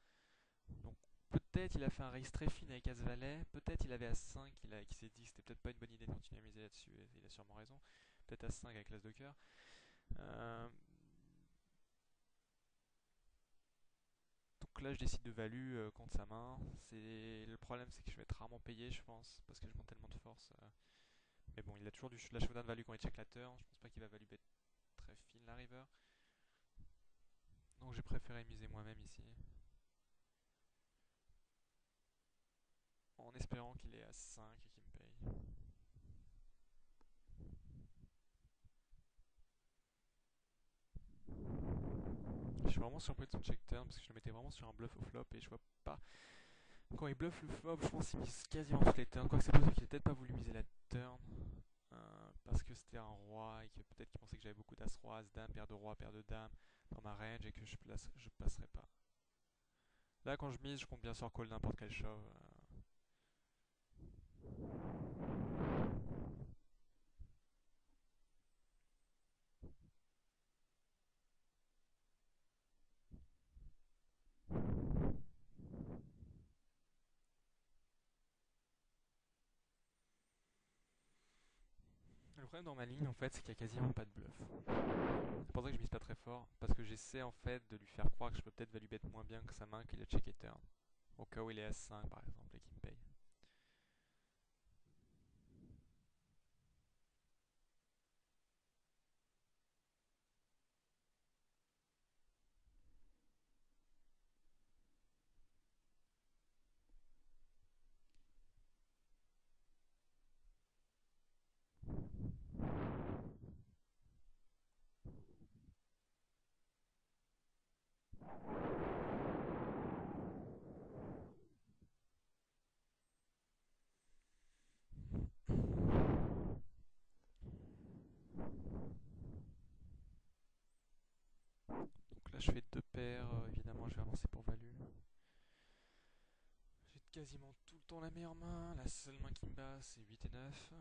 Donc peut-être il a fait un race très fin avec As-Valet, peut-être il avait As-5, qui s'est dit que c'était peut-être pas une bonne idée de continuer à miser là-dessus, et il a sûrement raison. Peut-être As-5 avec l'As de cœur. Euh, donc là je décide de value contre sa main. Le problème c'est que je vais être rarement payé je pense, parce que je monte tellement de force. Mais bon, il a toujours la showdown value quand il check la turn, je pense pas qu'il va value bet très fine la river. Donc j'ai préféré miser moi-même ici, en espérant qu'il est à 5 et qu'il me paye. Je suis vraiment surpris de son check turn parce que je le mettais vraiment sur un bluff au flop et je vois pas. Quand il bluffe le flop, je pense qu'il mise quasiment toutes les turns. Quoique c'est possible qu'il ait peut-être pas voulu miser la turn parce que c'était un roi et que peut-être qu'il pensait que j'avais beaucoup d'as-roi, as-dame, paire de roi, paire de dame dans ma range et que je passerais pas. Là, quand je mise, je compte bien sûr call n'importe quel shove. Le problème dans ma ligne, en fait, c'est qu'il y a quasiment pas de bluff. C'est pour ça que je mise pas très fort, parce que j'essaie en fait de lui faire croire que je peux peut-être value bet moins bien que sa main qu'il a check et turn. Au cas où il est à 5 par exemple et qu'il me paye. Donc là je fais deux paires, évidemment je vais relancer pour value. J'ai quasiment tout le temps la meilleure main, la seule main qui me bat c'est 8 et 9.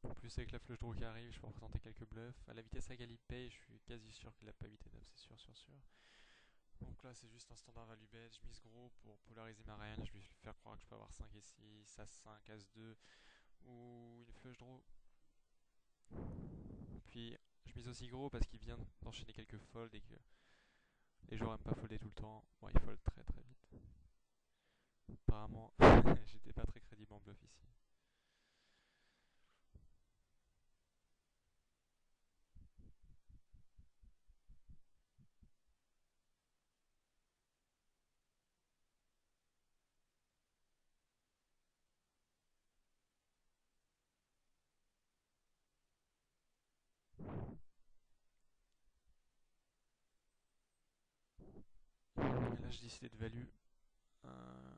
En plus avec la flush draw qui arrive, je peux représenter quelques bluffs. À la vitesse à laquelle il paye, je suis quasi sûr qu'il a pas 8 et 9, c'est sûr, sûr, sûr. Donc là c'est juste un standard value bet, je mise gros pour polariser ma range, je lui faire croire que je peux avoir 5 et 6, As 5, As 2 ou une flush draw. Puis je mise aussi gros parce qu'il vient d'enchaîner quelques folds et que les joueurs aiment pas folder tout le temps. Bon, il fold très très vite. Apparemment, j'étais pas très crédible en bluff ici. Et là, j'ai décidé de value. Euh,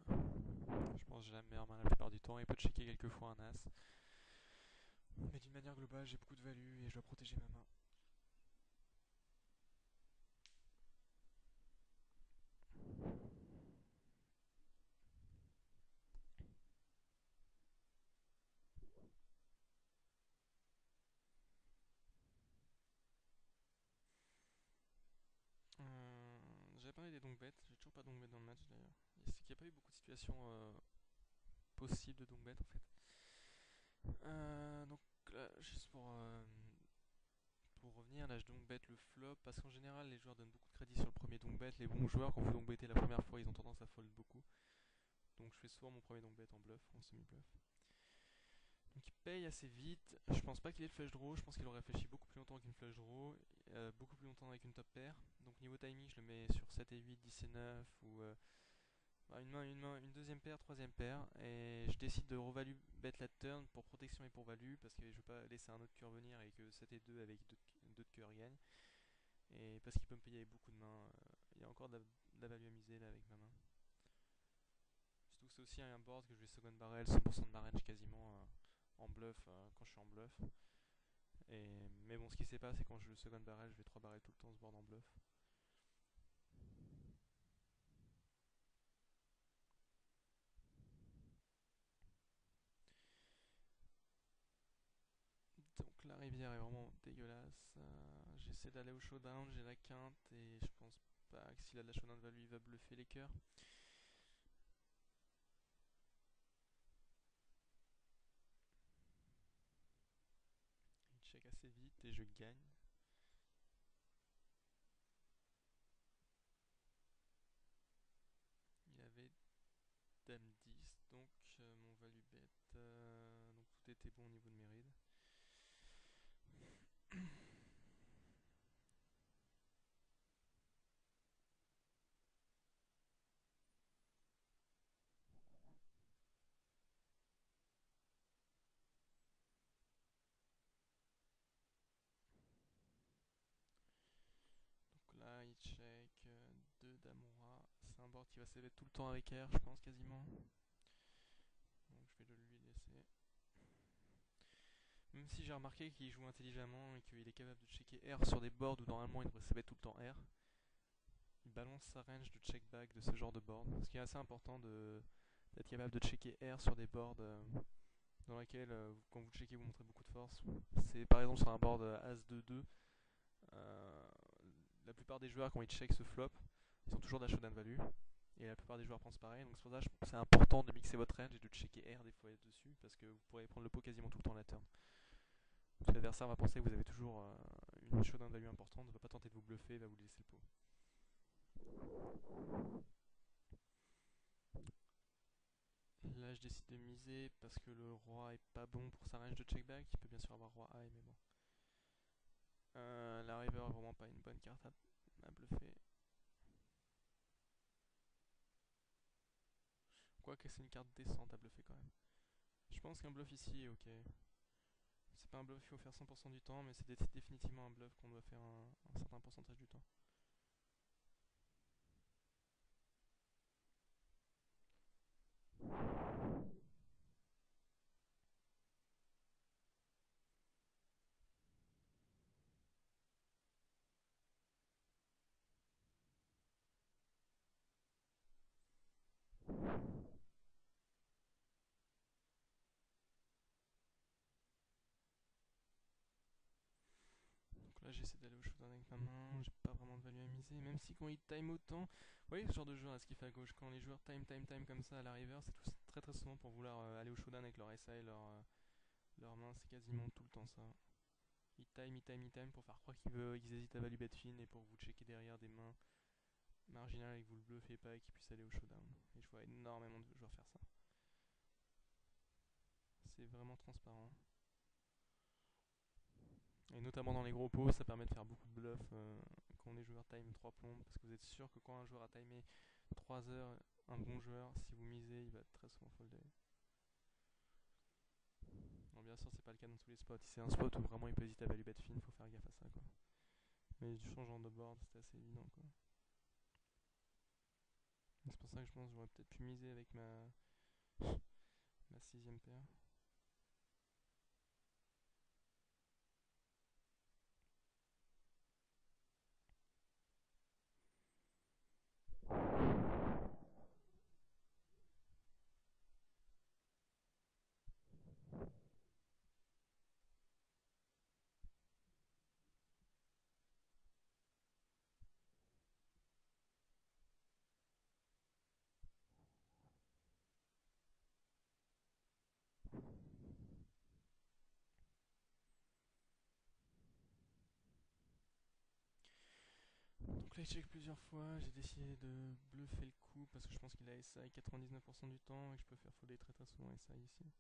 je pense que j'ai la meilleure main la plupart du temps. Il peut checker quelques fois un as. Mais d'une manière globale, j'ai beaucoup de value et je dois protéger ma main. J'avais parlé des donk bets, j'ai toujours pas donk bet dans le match d'ailleurs. C'est qu'il n'y a pas eu beaucoup de situations possibles de donk bet en fait. Donc là, juste pour revenir, là je donk bet le flop parce qu'en général les joueurs donnent beaucoup de crédit sur le premier donk bet. Les bons joueurs, quand vous donk bettez la première fois, ils ont tendance à fold beaucoup. Donc je fais souvent mon premier donk bet en bluff, en semi-bluff. Donc il paye assez vite. Je pense pas qu'il ait le flush draw. Je pense qu'il aurait réfléchi beaucoup plus longtemps qu'une flush draw. Beaucoup plus longtemps avec une top pair. Donc niveau timing, je le mets sur 7 et 8, 10 et 9 ou une deuxième paire, troisième paire. Et je décide de revalue bet la turn pour protection et pour value parce que je veux pas laisser un autre cœur venir et que 7 et 2 avec deux de cœur gagne. Et parce qu'il peut me payer avec beaucoup de mains. Il y a encore de la value à miser là avec ma main. Surtout que c'est aussi un board que je vais second barrel 100% de ma range quasiment en bluff quand je suis en bluff. Mais bon, ce qui s'est passé, c'est quand je le second barrel, je vais 3 barrels tout le temps ce board en bluff. Donc la rivière est vraiment dégueulasse. J'essaie d'aller au showdown, j'ai la quinte et je pense pas que s'il a de la showdown value, il va bluffer les cœurs. Il check assez vite et je gagne. Il avait dame 10. tout était bon au niveau de mes rides. Donc là, il check 2 d'Amura. C'est un board qui va s'élever tout le temps avec air, je pense, quasiment. Donc je vais le lui laisser. Même si j'ai remarqué qu'il joue intelligemment et qu'il est capable de checker air sur des boards où normalement il devrait s'élever tout le temps air, il balance sa range de check back de ce genre de board. Ce qui est assez important d'être capable de checker air sur des boards dans lesquels, quand vous checkez, vous montrez beaucoup de force. C'est par exemple sur un board As-2-2. euh, la plupart des joueurs, quand ils check ce flop, ils ont toujours de la showdown value. Et la plupart des joueurs pensent pareil. Donc c'est pour ça que c'est important de mixer votre range et de checker air des fois dessus. Parce que vous pourrez prendre le pot quasiment tout le temps la turn. Donc l'adversaire va penser que vous avez toujours une showdown value importante. Ne va pas tenter de vous bluffer, il va vous laisser le pot. Là, je décide de miser parce que le roi est pas bon pour sa range de check back. Il peut bien sûr avoir roi high, mais bon. La river est vraiment pas une bonne carte à bluffer. Quoique c'est une carte décente à bluffer quand même. Je pense qu'un bluff ici est ok. C'est pas un bluff qu'il faut faire 100% du temps, mais c'est définitivement un bluff qu'on doit faire un certain pourcentage du temps. Donc là j'essaie d'aller au showdown avec ma main, j'ai pas vraiment de value à miser, même si quand ils time autant, vous voyez ce genre de joueur, ce qu'il fait à gauche, quand les joueurs time comme ça à la river, c'est très souvent pour vouloir aller au showdown avec leur SI, leur main, c'est quasiment tout le temps ça. Ils time pour faire croire qu'ils hésitent à value bet fin et pour vous checker derrière des mains marginales et que vous le bluffez pas et qu'ils puissent aller au showdown. Et je vois énormément de joueurs faire ça. C'est vraiment transparent. Et notamment dans les gros pots, ça permet de faire beaucoup de bluffs quand les joueurs time 3 plombes. Parce que vous êtes sûr que quand un joueur a timé 3 heures, un bon joueur, si vous misez, il va très souvent folder. Bon, bien sûr, c'est pas le cas dans tous les spots. Si c'est un spot où vraiment il peut hésiter à value bet fin, faut faire gaffe à ça quoi. Mais du changeant de board, c'était assez évident quoi. C'est pour ça que je pense que j'aurais peut-être pu miser avec ma 6ème paire. Donc là, il check plusieurs fois. J'ai décidé de bluffer le coup parce que je pense qu'il a SI 99% du temps et que je peux faire folder très souvent SI ici.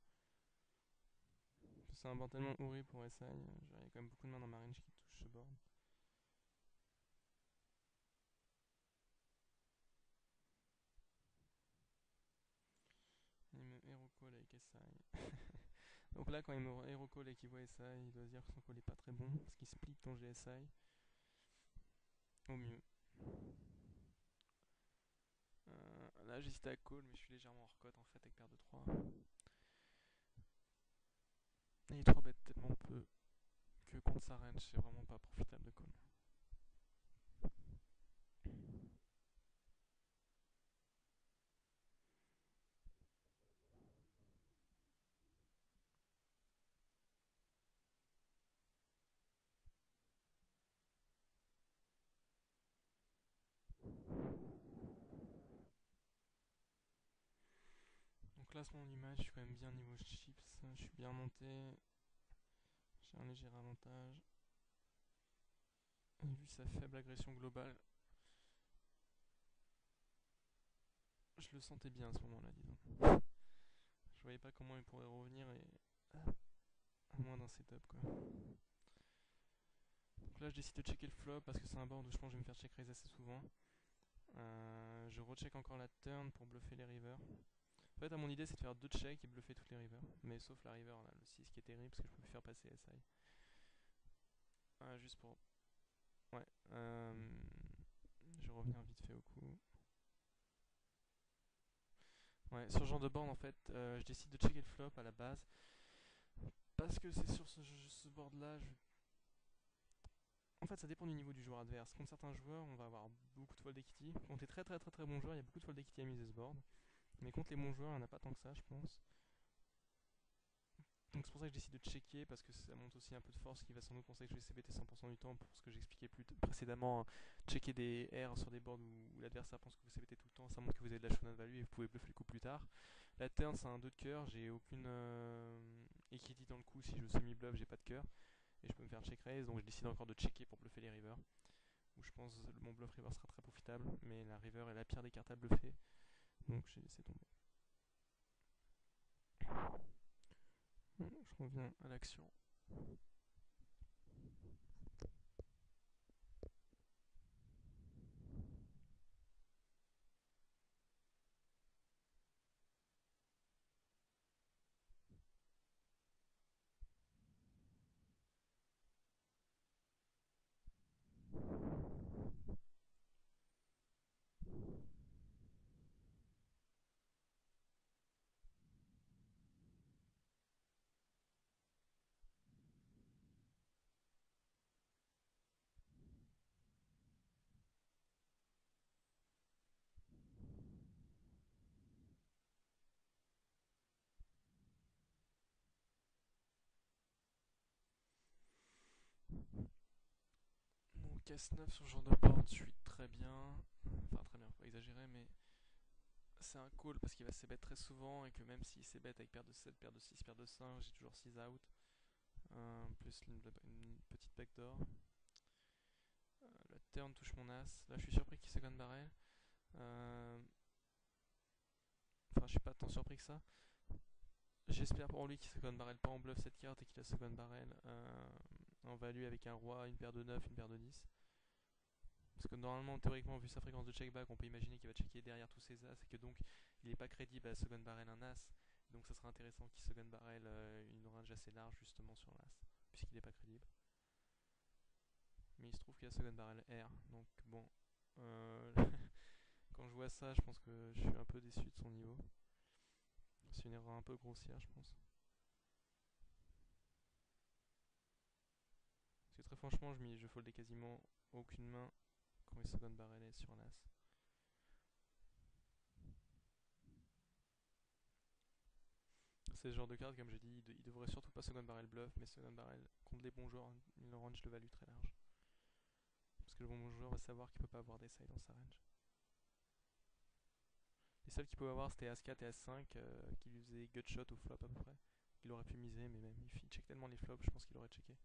C'est un board tellement horrible pour SI. Il y a quand même beaucoup de mains dans ma range qui touchent ce board. Il me hero call avec SI. Donc là, quand il me hero call et qu'il voit SI, il doit se dire que son call est pas très bon parce qu'il split quand j'ai SI. Au mieux. Là, j'hésitais à call, mais je suis légèrement hors cote en fait avec paire de 3. Et il 3 bet tellement peu que contre sa range, c'est vraiment pas profitable de call. Donc classement du match, je suis quand même bien niveau chips, je suis bien monté, j'ai un léger avantage. Et vu sa faible agression globale, je le sentais bien à ce moment-là, disons. Je voyais pas comment il pourrait revenir et À moins d'un setup quoi. Donc là je décide de checker le flop parce que c'est un board où je pense que je vais me faire check raise assez souvent. Je recheck encore la turn pour bluffer les rivers. En fait, à mon idée, c'est de faire 2 checks et bluffer toutes les rivers. Mais sauf la river, là, le 6 qui est terrible parce que je peux plus faire passer SI. Juste pour. Ouais. Je reviens vite fait au coup. Ouais, sur ce genre de board, en fait, je décide de checker le flop à la base. Parce que c'est sur ce board là, en fait, ça dépend du niveau du joueur adverse. Contre certains joueurs, on va avoir beaucoup de fold equity. Contre les très très très très bons joueurs, il y a beaucoup de fold equity à miser ce board. Mais contre les bons joueurs, il n'y en a pas tant que ça, je pense. Donc c'est pour ça que je décide de checker parce que ça monte aussi un peu de force qui va sans doute penser que je vais CBT 100% du temps pour ce que j'expliquais précédemment. Checker des R sur des boards où l'adversaire pense que vous CBT tout le temps, ça montre que vous avez de la showdown value et vous pouvez bluffer le coup plus tard. La turn c'est un 2 de cœur, j'ai aucune equity dans le coup, si je semi-bluff j'ai pas de cœur et je peux me faire check raise donc je décide encore de checker pour bluffer les rivers où je pense que mon bluff river sera très profitable mais la river est la pire des cartes à bluffer donc j'ai laissé tomber. Je reviens à l'action. Donc S9 sur ce genre de board, je suis très bien. Enfin très bien, faut pas exagérer, mais c'est un call parce qu'il va c-bet très souvent et que même s'il c-bet avec paire de 7, paire de 6, paire de 5, j'ai toujours 6 out. Plus une petite backdoor. La turn touche mon as. Là je suis surpris qu'il second barrel. Enfin je suis pas tant surpris que ça. J'espère pour lui qu'il second barrel pas en bluff cette carte et qu'il a second barrel en value avec un roi, une paire de 9, une paire de 10. Parce que normalement, théoriquement, vu sa fréquence de checkback, on peut imaginer qu'il va checker derrière tous ses as et que donc il n'est pas crédible à second barrel un as. Donc ça sera intéressant qu'il second barrel une range assez large justement sur l'as, puisqu'il n'est pas crédible. Mais il se trouve qu'il a second barrel R, donc bon. euh, Quand je vois ça, je pense que je suis un peu déçu de son niveau. C'est une erreur un peu grossière, je pense. Parce que très franchement, je foldais quasiment aucune main quand il second barrel est sur l'as. C'est ce genre de carte, comme j'ai dit, il devrait surtout pas second barrel bluff, mais second barrel contre les bons joueurs, il range de value très large. Parce que le bon joueur va savoir qu'il peut pas avoir des sides dans sa range. Les seuls qu'il pouvait avoir c'était As4 et As5 qui lui faisaient gutshot au flop à peu près. Il aurait pu miser, mais même il check tellement les flops, je pense qu'il aurait checké.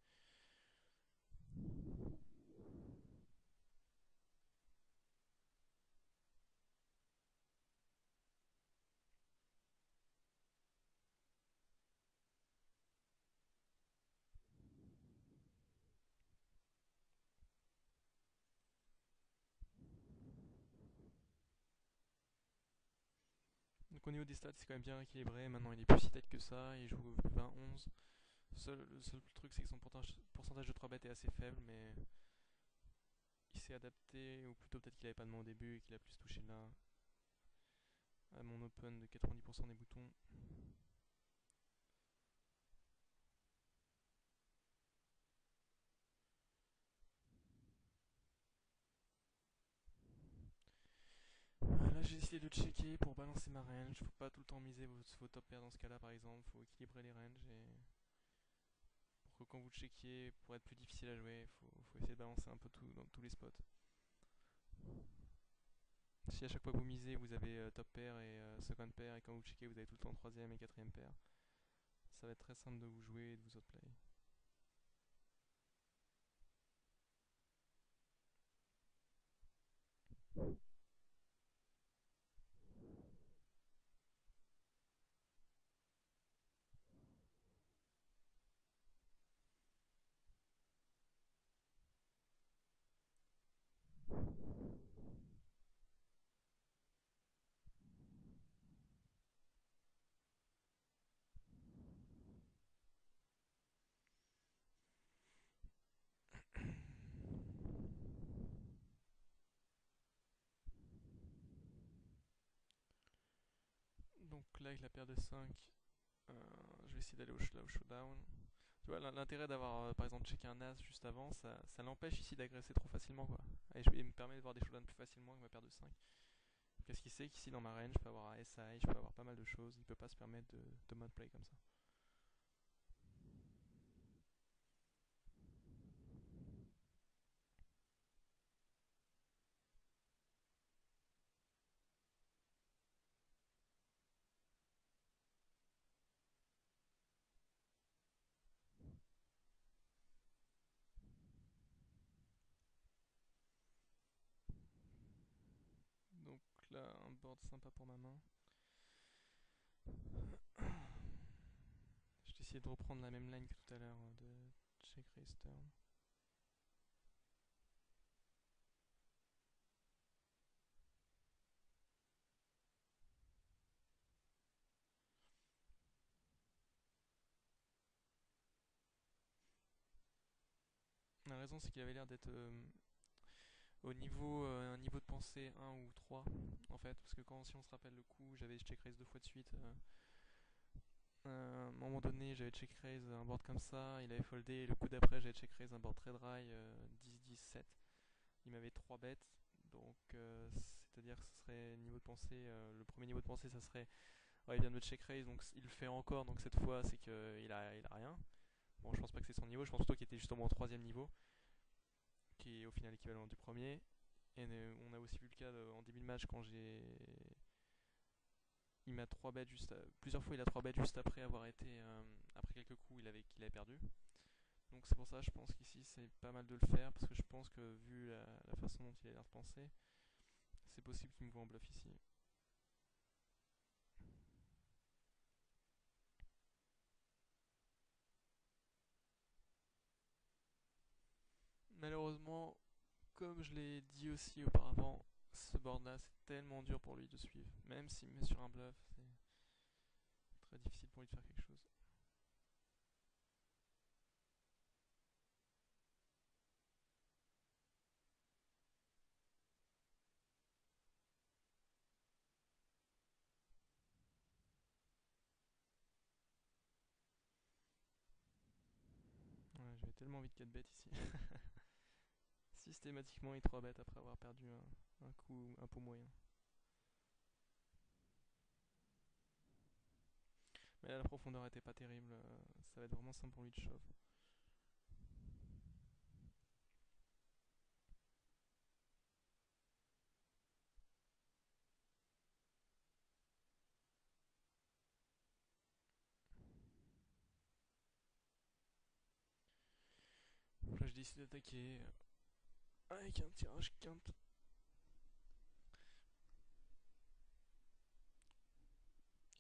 Donc au niveau des stats, c'est quand même bien équilibré. Maintenant, il est plus si tête que ça. Il joue 20-11. Le seul truc, c'est que son pourcentage de 3 bêtes est assez faible, mais il s'est adapté, ou plutôt peut-être qu'il avait pas de main au début et qu'il a plus touché là à mon open de 90% des boutons. Là, j'ai essayé de checker pour balancer ma range. Faut pas tout le temps miser vos top pairs dans ce cas-là, par exemple. Faut équilibrer les ranges et pour que quand vous checkiez, pour être plus difficile à jouer, faut essayer de balancer un peu tout dans tous les spots. Si à chaque fois que vous misez, vous avez top pair et second pair, et quand vous checkez, vous avez tout le temps troisième et quatrième pair, ça va être très simple de vous jouer et de vous outplay. Donc là, avec la paire de 5, je vais essayer d'aller au showdown. Tu vois, l'intérêt d'avoir par exemple checké un as juste avant, ça l'empêche ici d'agresser trop facilement quoi. Et me permet de voir des showdowns plus facilement que ma paire de 5. Qu'est-ce qu'il sait qu'ici dans ma range, je peux avoir un SI, je peux avoir pas mal de choses. Il peut pas se permettre de mode play comme ça. Donc là, un board sympa pour ma main. Je vais essayer de reprendre la même line que tout à l'heure de check raise turn. La raison, c'est qu'il avait l'air d'être au niveau, un niveau de pensée 1 ou 3 en fait, parce que si on se rappelle le coup, j'avais check raise deux fois de suite. À un moment donné, j'avais check raise un board comme ça, il avait foldé, et le coup d'après, j'avais check raise un board très dry, 10-10-7. Il m'avait 3 bêtes, donc c'est-à-dire que ce serait niveau de pensée, le premier niveau de pensée, ça serait, ouais, il vient de me check raise, donc il le fait encore, donc cette fois, c'est qu'il a rien. Bon, je pense pas que c'est son niveau, je pense plutôt qu'il était justement au troisième niveau, qui est au final équivalent du premier. Et on a aussi vu le cas en début de match quand il m'a 3 bêtes plusieurs fois il a 3 bêtes juste après avoir été après quelques coups qu'il avait perdu. Donc c'est pour ça je pense qu'ici c'est pas mal de le faire parce que je pense que vu la façon dont il a l'air de penser, c'est possible qu'il me voit en bluff ici. Malheureusement, comme je l'ai dit aussi auparavant, ce board là c'est tellement dur pour lui de suivre. Même s'il me met sur un bluff, c'est très difficile pour lui de faire quelque chose. Ouais, j'avais tellement envie de 4 bêtes ici. Systématiquement il 3 bêtes après avoir perdu un coup un peu moyen. Mais là, la profondeur était pas terrible, ça va être vraiment simple pour lui de shove. Donc là, je décide d'attaquer avec un tirage quinte.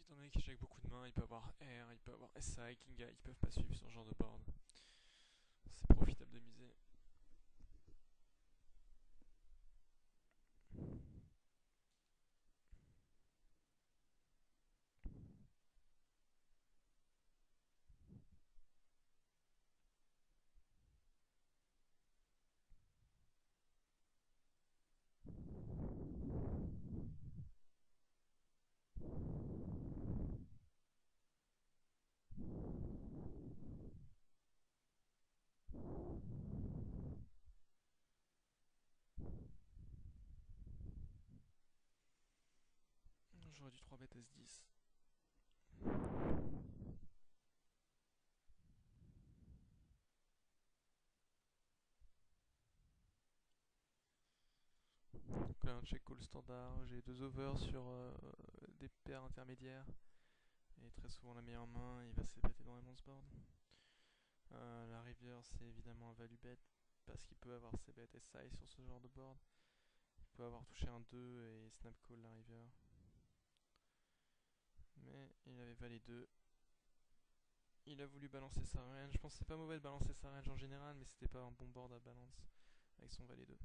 Étant donné qu'il check beaucoup de mains, il peut avoir R, il peut avoir SI, King High, qui peuvent pas suivre sur ce genre de board. C'est profitable de miser. J'aurais dû 3 bet S10. Donc là, un check call standard. J'ai 2 overs sur des paires intermédiaires. Et très souvent, la meilleure main, il va se péter énormément ce board. La river, c'est évidemment un value bet. Parce qu'il peut avoir ses bêtes SI sur ce genre de board. Il peut avoir touché un 2 et snap call la river. Mais il avait valet 2. Il a voulu balancer sa range. Je pense que c'est pas mauvais de balancer sa range en général, mais c'était pas un bon board à balance avec son valet 2.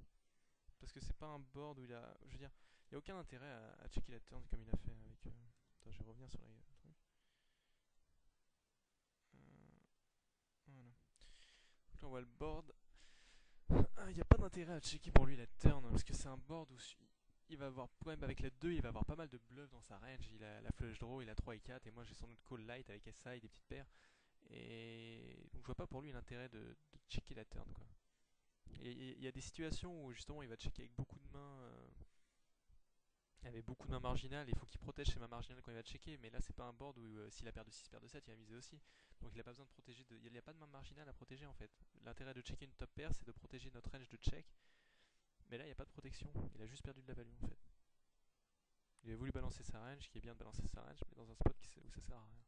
Parce que c'est pas un board où il a. Je veux dire, il n'y a aucun intérêt à checker la turn comme il a fait avec. Attends, je vais revenir sur les trucs. Voilà. Donc là, on voit le board. Il n'y a pas d'intérêt à checker pour lui la turn parce que c'est un board où il va avoir, quand même avec la 2, il va avoir pas mal de bluffs dans sa range. Il a la flush draw, il a 3 et 4, et moi j'ai sans doute call light avec SI, des petites paires. Et donc je vois pas pour lui l'intérêt de checker la turn, quoi. Et il y a des situations où justement il va checker avec beaucoup de mains, avec beaucoup de mains marginales, et il faut qu'il protège ses mains marginales quand il va checker. Mais là c'est pas un board où s'il a paire de 6, paire de 7, il va miser aussi. Donc il a pas besoin de protéger, il n'y a pas de main marginale à protéger en fait. L'intérêt de checker une top pair, c'est de protéger notre range de check. Mais là il n'y a pas de protection, il a juste perdu de la value en fait. Il a voulu balancer sa range, qui est bien de balancer sa range, mais dans un spot où ça sert à rien.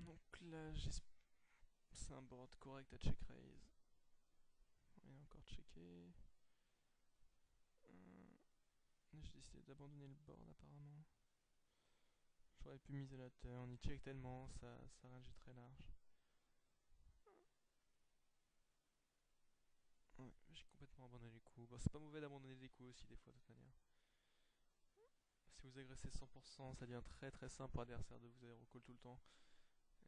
Donc là, c'est un board correct à check raise. Il a encore checké. J'ai décidé d'abandonner le board apparemment. J'aurais pu miser la turn. Il check tellement, sa range est très large. Ouais, j'ai complètement abandonné les coups. Bon, c'est pas mauvais d'abandonner des coups aussi des fois de toute manière. Si vous agressez 100%, ça devient très très simple pour l'adversaire de vous aéro call tout le temps.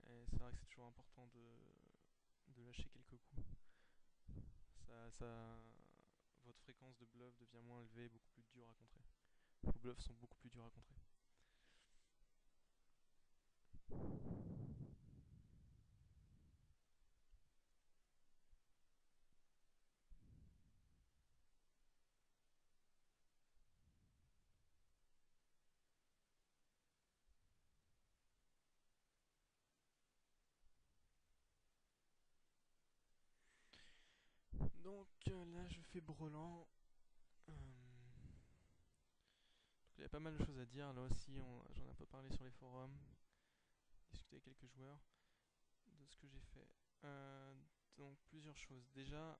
Et c'est vrai que c'est toujours important de lâcher quelques coups. Votre fréquence de bluff devient moins élevée et beaucoup plus dure à contrer. Vos bluffs sont beaucoup plus durs à contrer. Donc là je fais brelan. Il y a pas mal de choses à dire. Là aussi j'en ai un peu parlé sur les forums. Discuté avec quelques joueurs de ce que j'ai fait. Donc plusieurs choses. Déjà,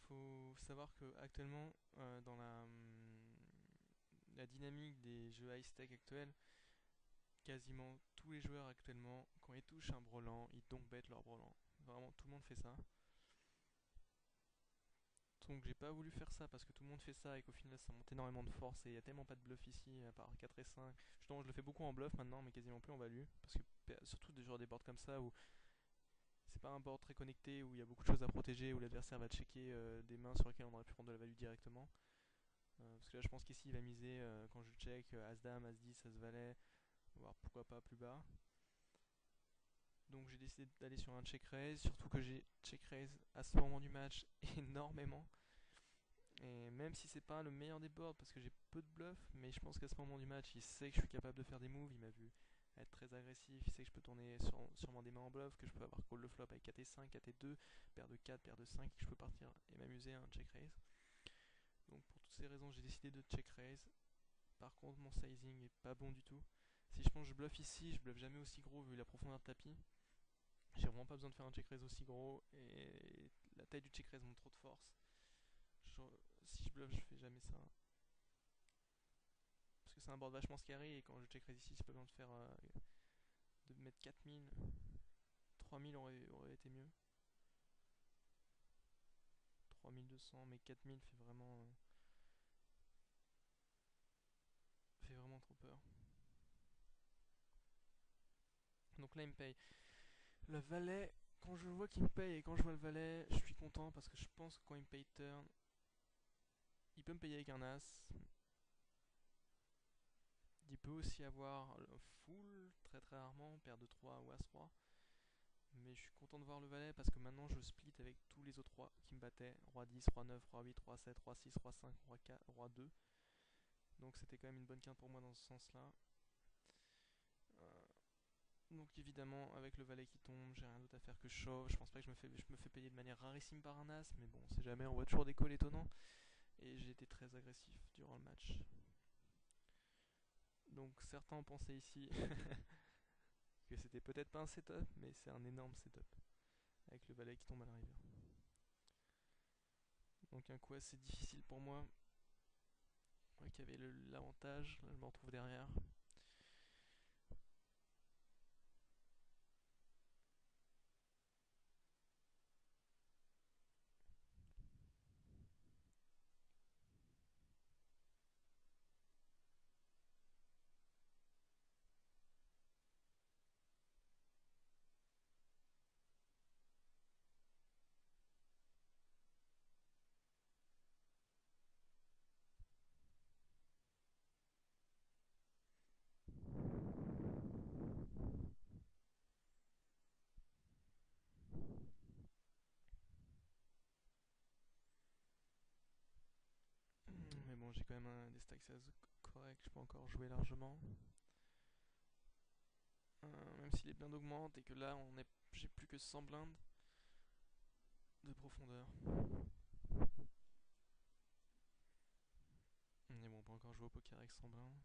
faut savoir que actuellement dans la dynamique des jeux high stake actuels, quasiment tous les joueurs actuellement, quand ils touchent un brelan, ils donc bet leur brelan. Vraiment, tout le monde fait ça. Donc j'ai pas voulu faire ça parce que tout le monde fait ça et qu'au final ça monte énormément de force et il y a tellement pas de bluff ici à part 4 et 5. Justement je le fais beaucoup en bluff maintenant mais quasiment plus en value parce que surtout des boards comme ça où c'est pas un board très connecté où il y a beaucoup de choses à protéger où l'adversaire va checker des mains sur lesquelles on aurait pu prendre de la value directement. Parce que là je pense qu'ici il va miser quand je check As-Dame, As-10, As-Valet, voire pourquoi pas plus bas. Donc j'ai décidé d'aller sur un check raise, surtout que j'ai check raise à ce moment du match énormément. Et même si c'est pas le meilleur des boards parce que j'ai peu de bluff, mais je pense qu'à ce moment du match, il sait que je suis capable de faire des moves. Il m'a vu être très agressif, il sait que je peux tourner sûrement des mains en bluff, que je peux avoir call le flop avec 4 et 5, 4 et 2, paire de 4, paire de 5, que je peux partir et m'amuser à un check raise. Donc pour toutes ces raisons, j'ai décidé de check raise. Par contre, mon sizing est pas bon du tout. Si je pense que je bluff ici, je bluffe jamais aussi gros vu la profondeur de tapis. J'ai vraiment pas besoin de faire un check raise aussi gros et la taille du check raise montre trop de force. Je- Si je bluffe, je fais jamais ça. Parce que c'est un board vachement scary et quand je check raise ici, j'ai pas besoin de faire de mettre 4000. 3000 aurait été mieux. 3200, mais 4000 fait vraiment trop peur. Donc là, il me paye. Le valet, quand je vois qu'il me paye et quand je vois le valet, je suis content parce que je pense que quand il me paye turn, il peut me payer avec un as. Il peut aussi avoir le full, très très rarement, paire de 3 ou as-3. Mais je suis content de voir le valet parce que maintenant je split avec tous les autres rois qui me battaient. Roi 10, roi 9, roi 8, roi 7, roi 6, roi 5, roi 4, roi 2. Donc c'était quand même une bonne quinte pour moi dans ce sens-là. Donc évidemment, avec le valet qui tombe, j'ai rien d'autre à faire que shove. Je pense pas que je me fais payer de manière rarissime par un as, mais bon, on sait jamais, on voit toujours des calls étonnants. Et j'ai été très agressif durant le match. Donc certains ont pensé ici que c'était peut-être pas un setup, mais c'est un énorme setup. Avec le valet qui tombe à la river. Donc un coup assez difficile pour moi. Moi qui avait l'avantage, là je me retrouve derrière. Mais bon, j'ai quand même des stacks assez corrects, je peux encore jouer largement. Même si les blindes augmentent et que là j'ai plus que 100 blindes de profondeur. Mais bon, on peut encore jouer au poker avec 100 blindes.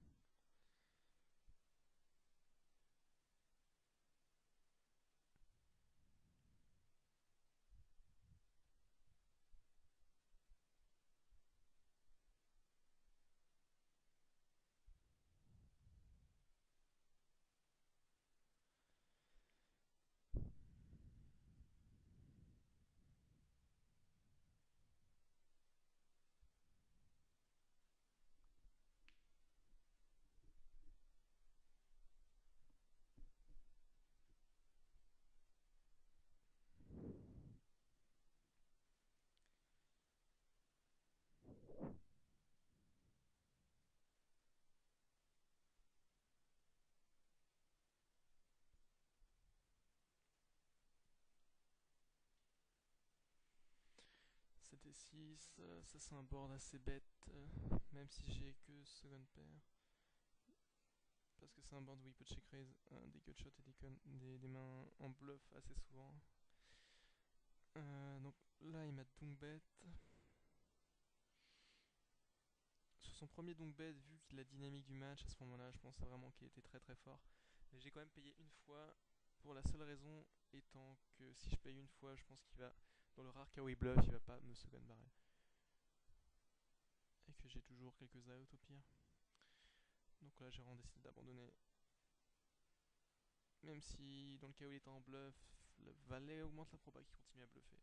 C'était 6, ça c'est un board assez bête, même si j'ai que second pair. Parce que c'est un board où il peut check raise des gutshots et des mains en bluff assez souvent. Donc là il m'a donc bet. Sur son premier donc bet, vu qu'il a la dynamique du match à ce moment-là, je pensais vraiment qu'il était très très fort. Mais j'ai quand même payé une fois, pour la seule raison étant que si je paye une fois, je pense qu'il va, dans le rare KO bluff, il va pas me second barrel. Et que j'ai toujours quelques outs au pire. Donc là j'ai vraiment décidé d'abandonner. Même si dans le cas où il était en bluff, le valet augmente la proba qui continue à bluffer.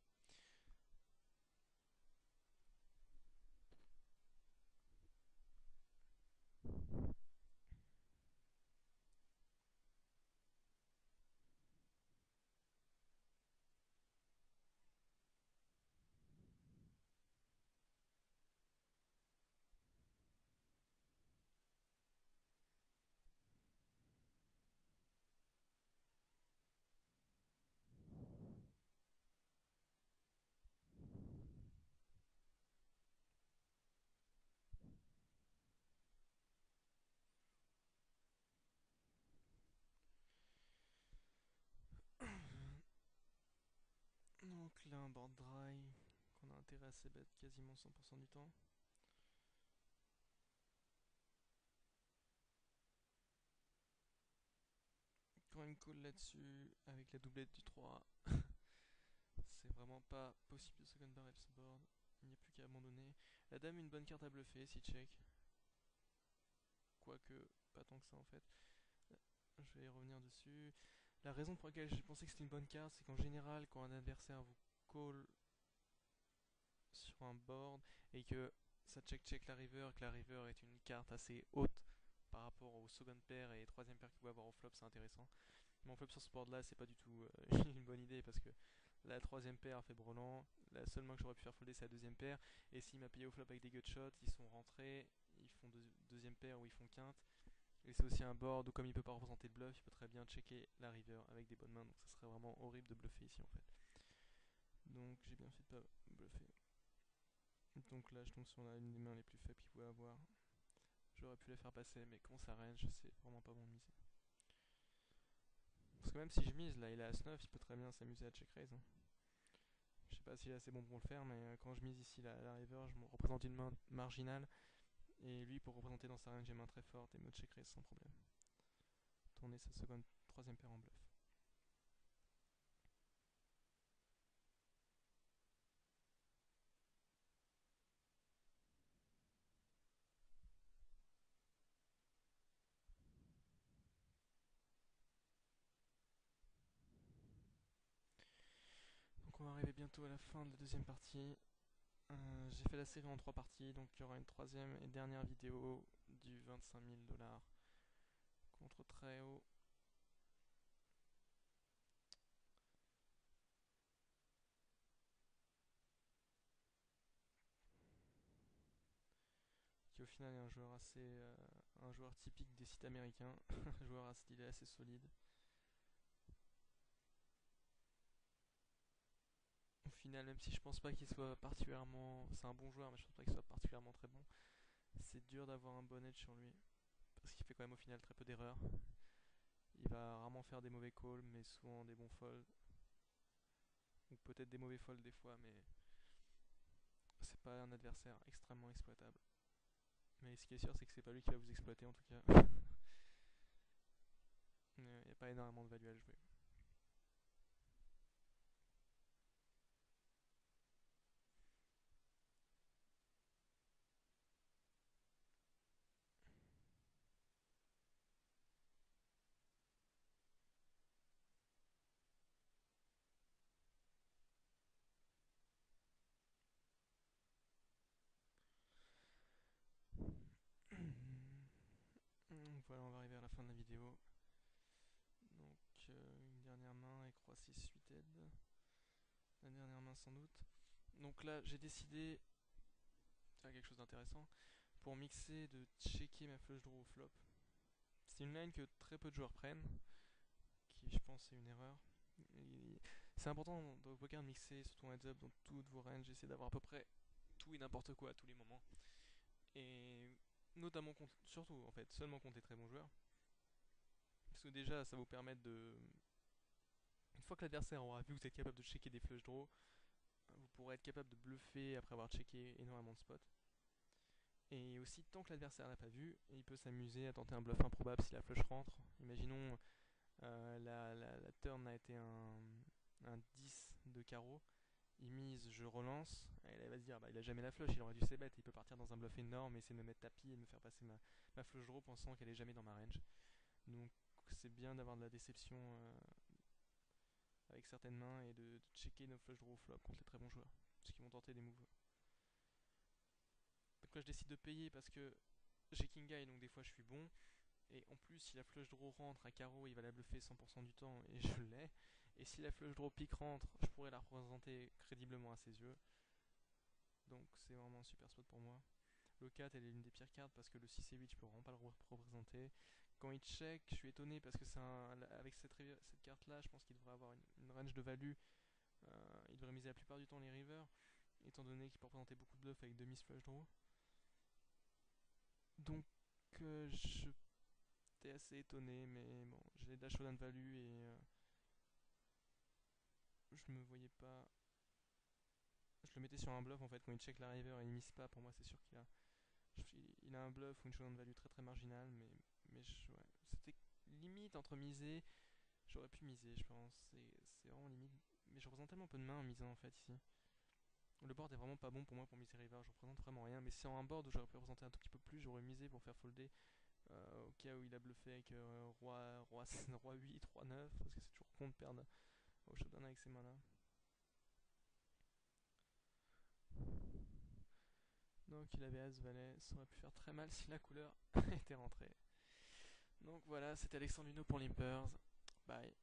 Donc là un board dry qu'on a intérêt à ses bêtes quasiment 100% du temps. Quand même call là-dessus avec la doublette du 3. C'est vraiment pas possible de second barrel ce board. Il n'y a plus qu'à abandonner. La dame une bonne carte à bluffer si check. Quoique pas tant que ça en fait. Je vais y revenir dessus. La raison pour laquelle j'ai pensé que c'était une bonne carte, c'est qu'en général quand un adversaire vous call sur un board et que ça check la river, que la river est une carte assez haute par rapport au second pair et troisième pair qu'il peut avoir au flop, c'est intéressant. Mais en flop sur ce board là, c'est pas du tout une bonne idée parce que la troisième paire fait brelan. La seule main que j'aurais pu faire folder, c'est la deuxième paire. Et s'il m'a payé au flop avec des gutshots, ils sont rentrés, ils font deuxième paire ou ils font quinte. Et c'est aussi un board où, comme il peut pas représenter de bluff, il peut très bien checker la river avec des bonnes mains. Donc ça serait vraiment horrible de bluffer ici en fait. Donc j'ai bien fait de pas bluffer. Donc là, je tombe sur une des mains les plus faibles qu'il pouvait avoir. J'aurais pu la faire passer, mais quand ça range, c'est vraiment pas bon de miser. que même si je mise, là il est à As-9, il peut très bien s'amuser à check raise, hein. Je sais pas s'il est assez bon pour le faire, mais quand je mise ici la river, je me représente une main marginale. Et lui pour représenter dans sa range une main très forte et me check raise sans problème. Tourner sa seconde, troisième paire en bluff. Donc on va arriver bientôt à la fin de la deuxième partie. J'ai fait la série en 3 parties, donc il y aura une troisième et dernière vidéo du 25 000 dollars contre très haut. Qui au final est un joueur un joueur typique des sites américains, un joueur à style assez solide. Au final, même si je pense pas qu'il soit particulièrement, c'est un bon joueur, mais je pense pas qu'il soit particulièrement très bon. C'est dur d'avoir un bon edge sur lui parce qu'il fait quand même au final très peu d'erreurs. Il va rarement faire des mauvais calls, mais souvent des bons folds. Ou peut-être des mauvais folds des fois, mais c'est pas un adversaire extrêmement exploitable. Mais ce qui est sûr, c'est que c'est pas lui qui va vous exploiter en tout cas. Il n'y a pas énormément de value à le jouer. Voilà, on va arriver à la fin de la vidéo. Donc une dernière main et Croix 6 suited. La dernière main sans doute. Donc là, j'ai décidé de faire quelque chose d'intéressant pour mixer, de checker ma flush draw au flop. C'est une line que très peu de joueurs prennent, qui je pense est une erreur. C'est important dans le poker de mixer, surtout en heads up, dans toutes vos ranges, essayer d'avoir à peu près tout et n'importe quoi à tous les moments. Et notamment, surtout en fait, seulement contre les très bons joueurs. Parce que déjà, ça vous permet de. Une fois que l'adversaire aura vu que vous êtes capable de checker des flush draws, vous pourrez être capable de bluffer après avoir checké énormément de spots. Et aussi, tant que l'adversaire n'a pas vu, il peut s'amuser à tenter un bluff improbable si la flush rentre. Imaginons la turn a été un 10 de carreau. Il mise, je relance. Et là, il va se dire, bah, il a jamais la flush, il aurait dû ses bêtes. Il peut partir dans un bluff énorme et essayer de me mettre tapis et de me faire passer ma flush draw pensant qu'elle est jamais dans ma range. Donc, c'est bien d'avoir de la déception avec certaines mains et de checker nos flush draw au flop contre les très bons joueurs. Parce qu'ils vont tenter des moves. Donc là, je décide de payer parce que j'ai king high, donc des fois je suis bon. Et en plus, si la flush draw rentre à carreau, il va la bluffer 100% du temps et je l'ai. Et si la flush draw pique rentre, je pourrais la représenter crédiblement à ses yeux. Donc c'est vraiment un super spot pour moi. Le 4, elle est l'une des pires cartes parce que le 6 et 8, je peux vraiment pas le représenter. Quand il check, je suis étonné parce que avec cette carte là, je pense qu'il devrait avoir une range de value. Il devrait miser la plupart du temps les rivers, étant donné qu'il peut représenter beaucoup de bluffs avec demi flush draw. Donc j'étais assez étonné, mais bon, j'ai de la showdown value et je me voyais pas. Je le mettais sur un bluff en fait quand il check la river et il mise pas. Pour moi, c'est sûr il a un bluff ou une showdown value très très marginale, mais ouais, c'était limite entre miser. J'aurais pu miser, je pense. C'est vraiment limite. Mais je représente tellement peu de mains en misant en fait ici. Le board est vraiment pas bon pour moi pour miser river. Je représente vraiment rien. Mais si c'est en un board où j'aurais pu représenter un tout petit peu plus, j'aurais misé pour faire folder. Au cas où il a bluffé avec roi 8, roi 9, parce que c'est toujours con de perdre au showdown avec ces mains-là. Donc il avait As-Valet, ça aurait pu faire très mal si la couleur était rentrée. Donc voilà, c'était Alexandre Luneau pour Limpers. Bye.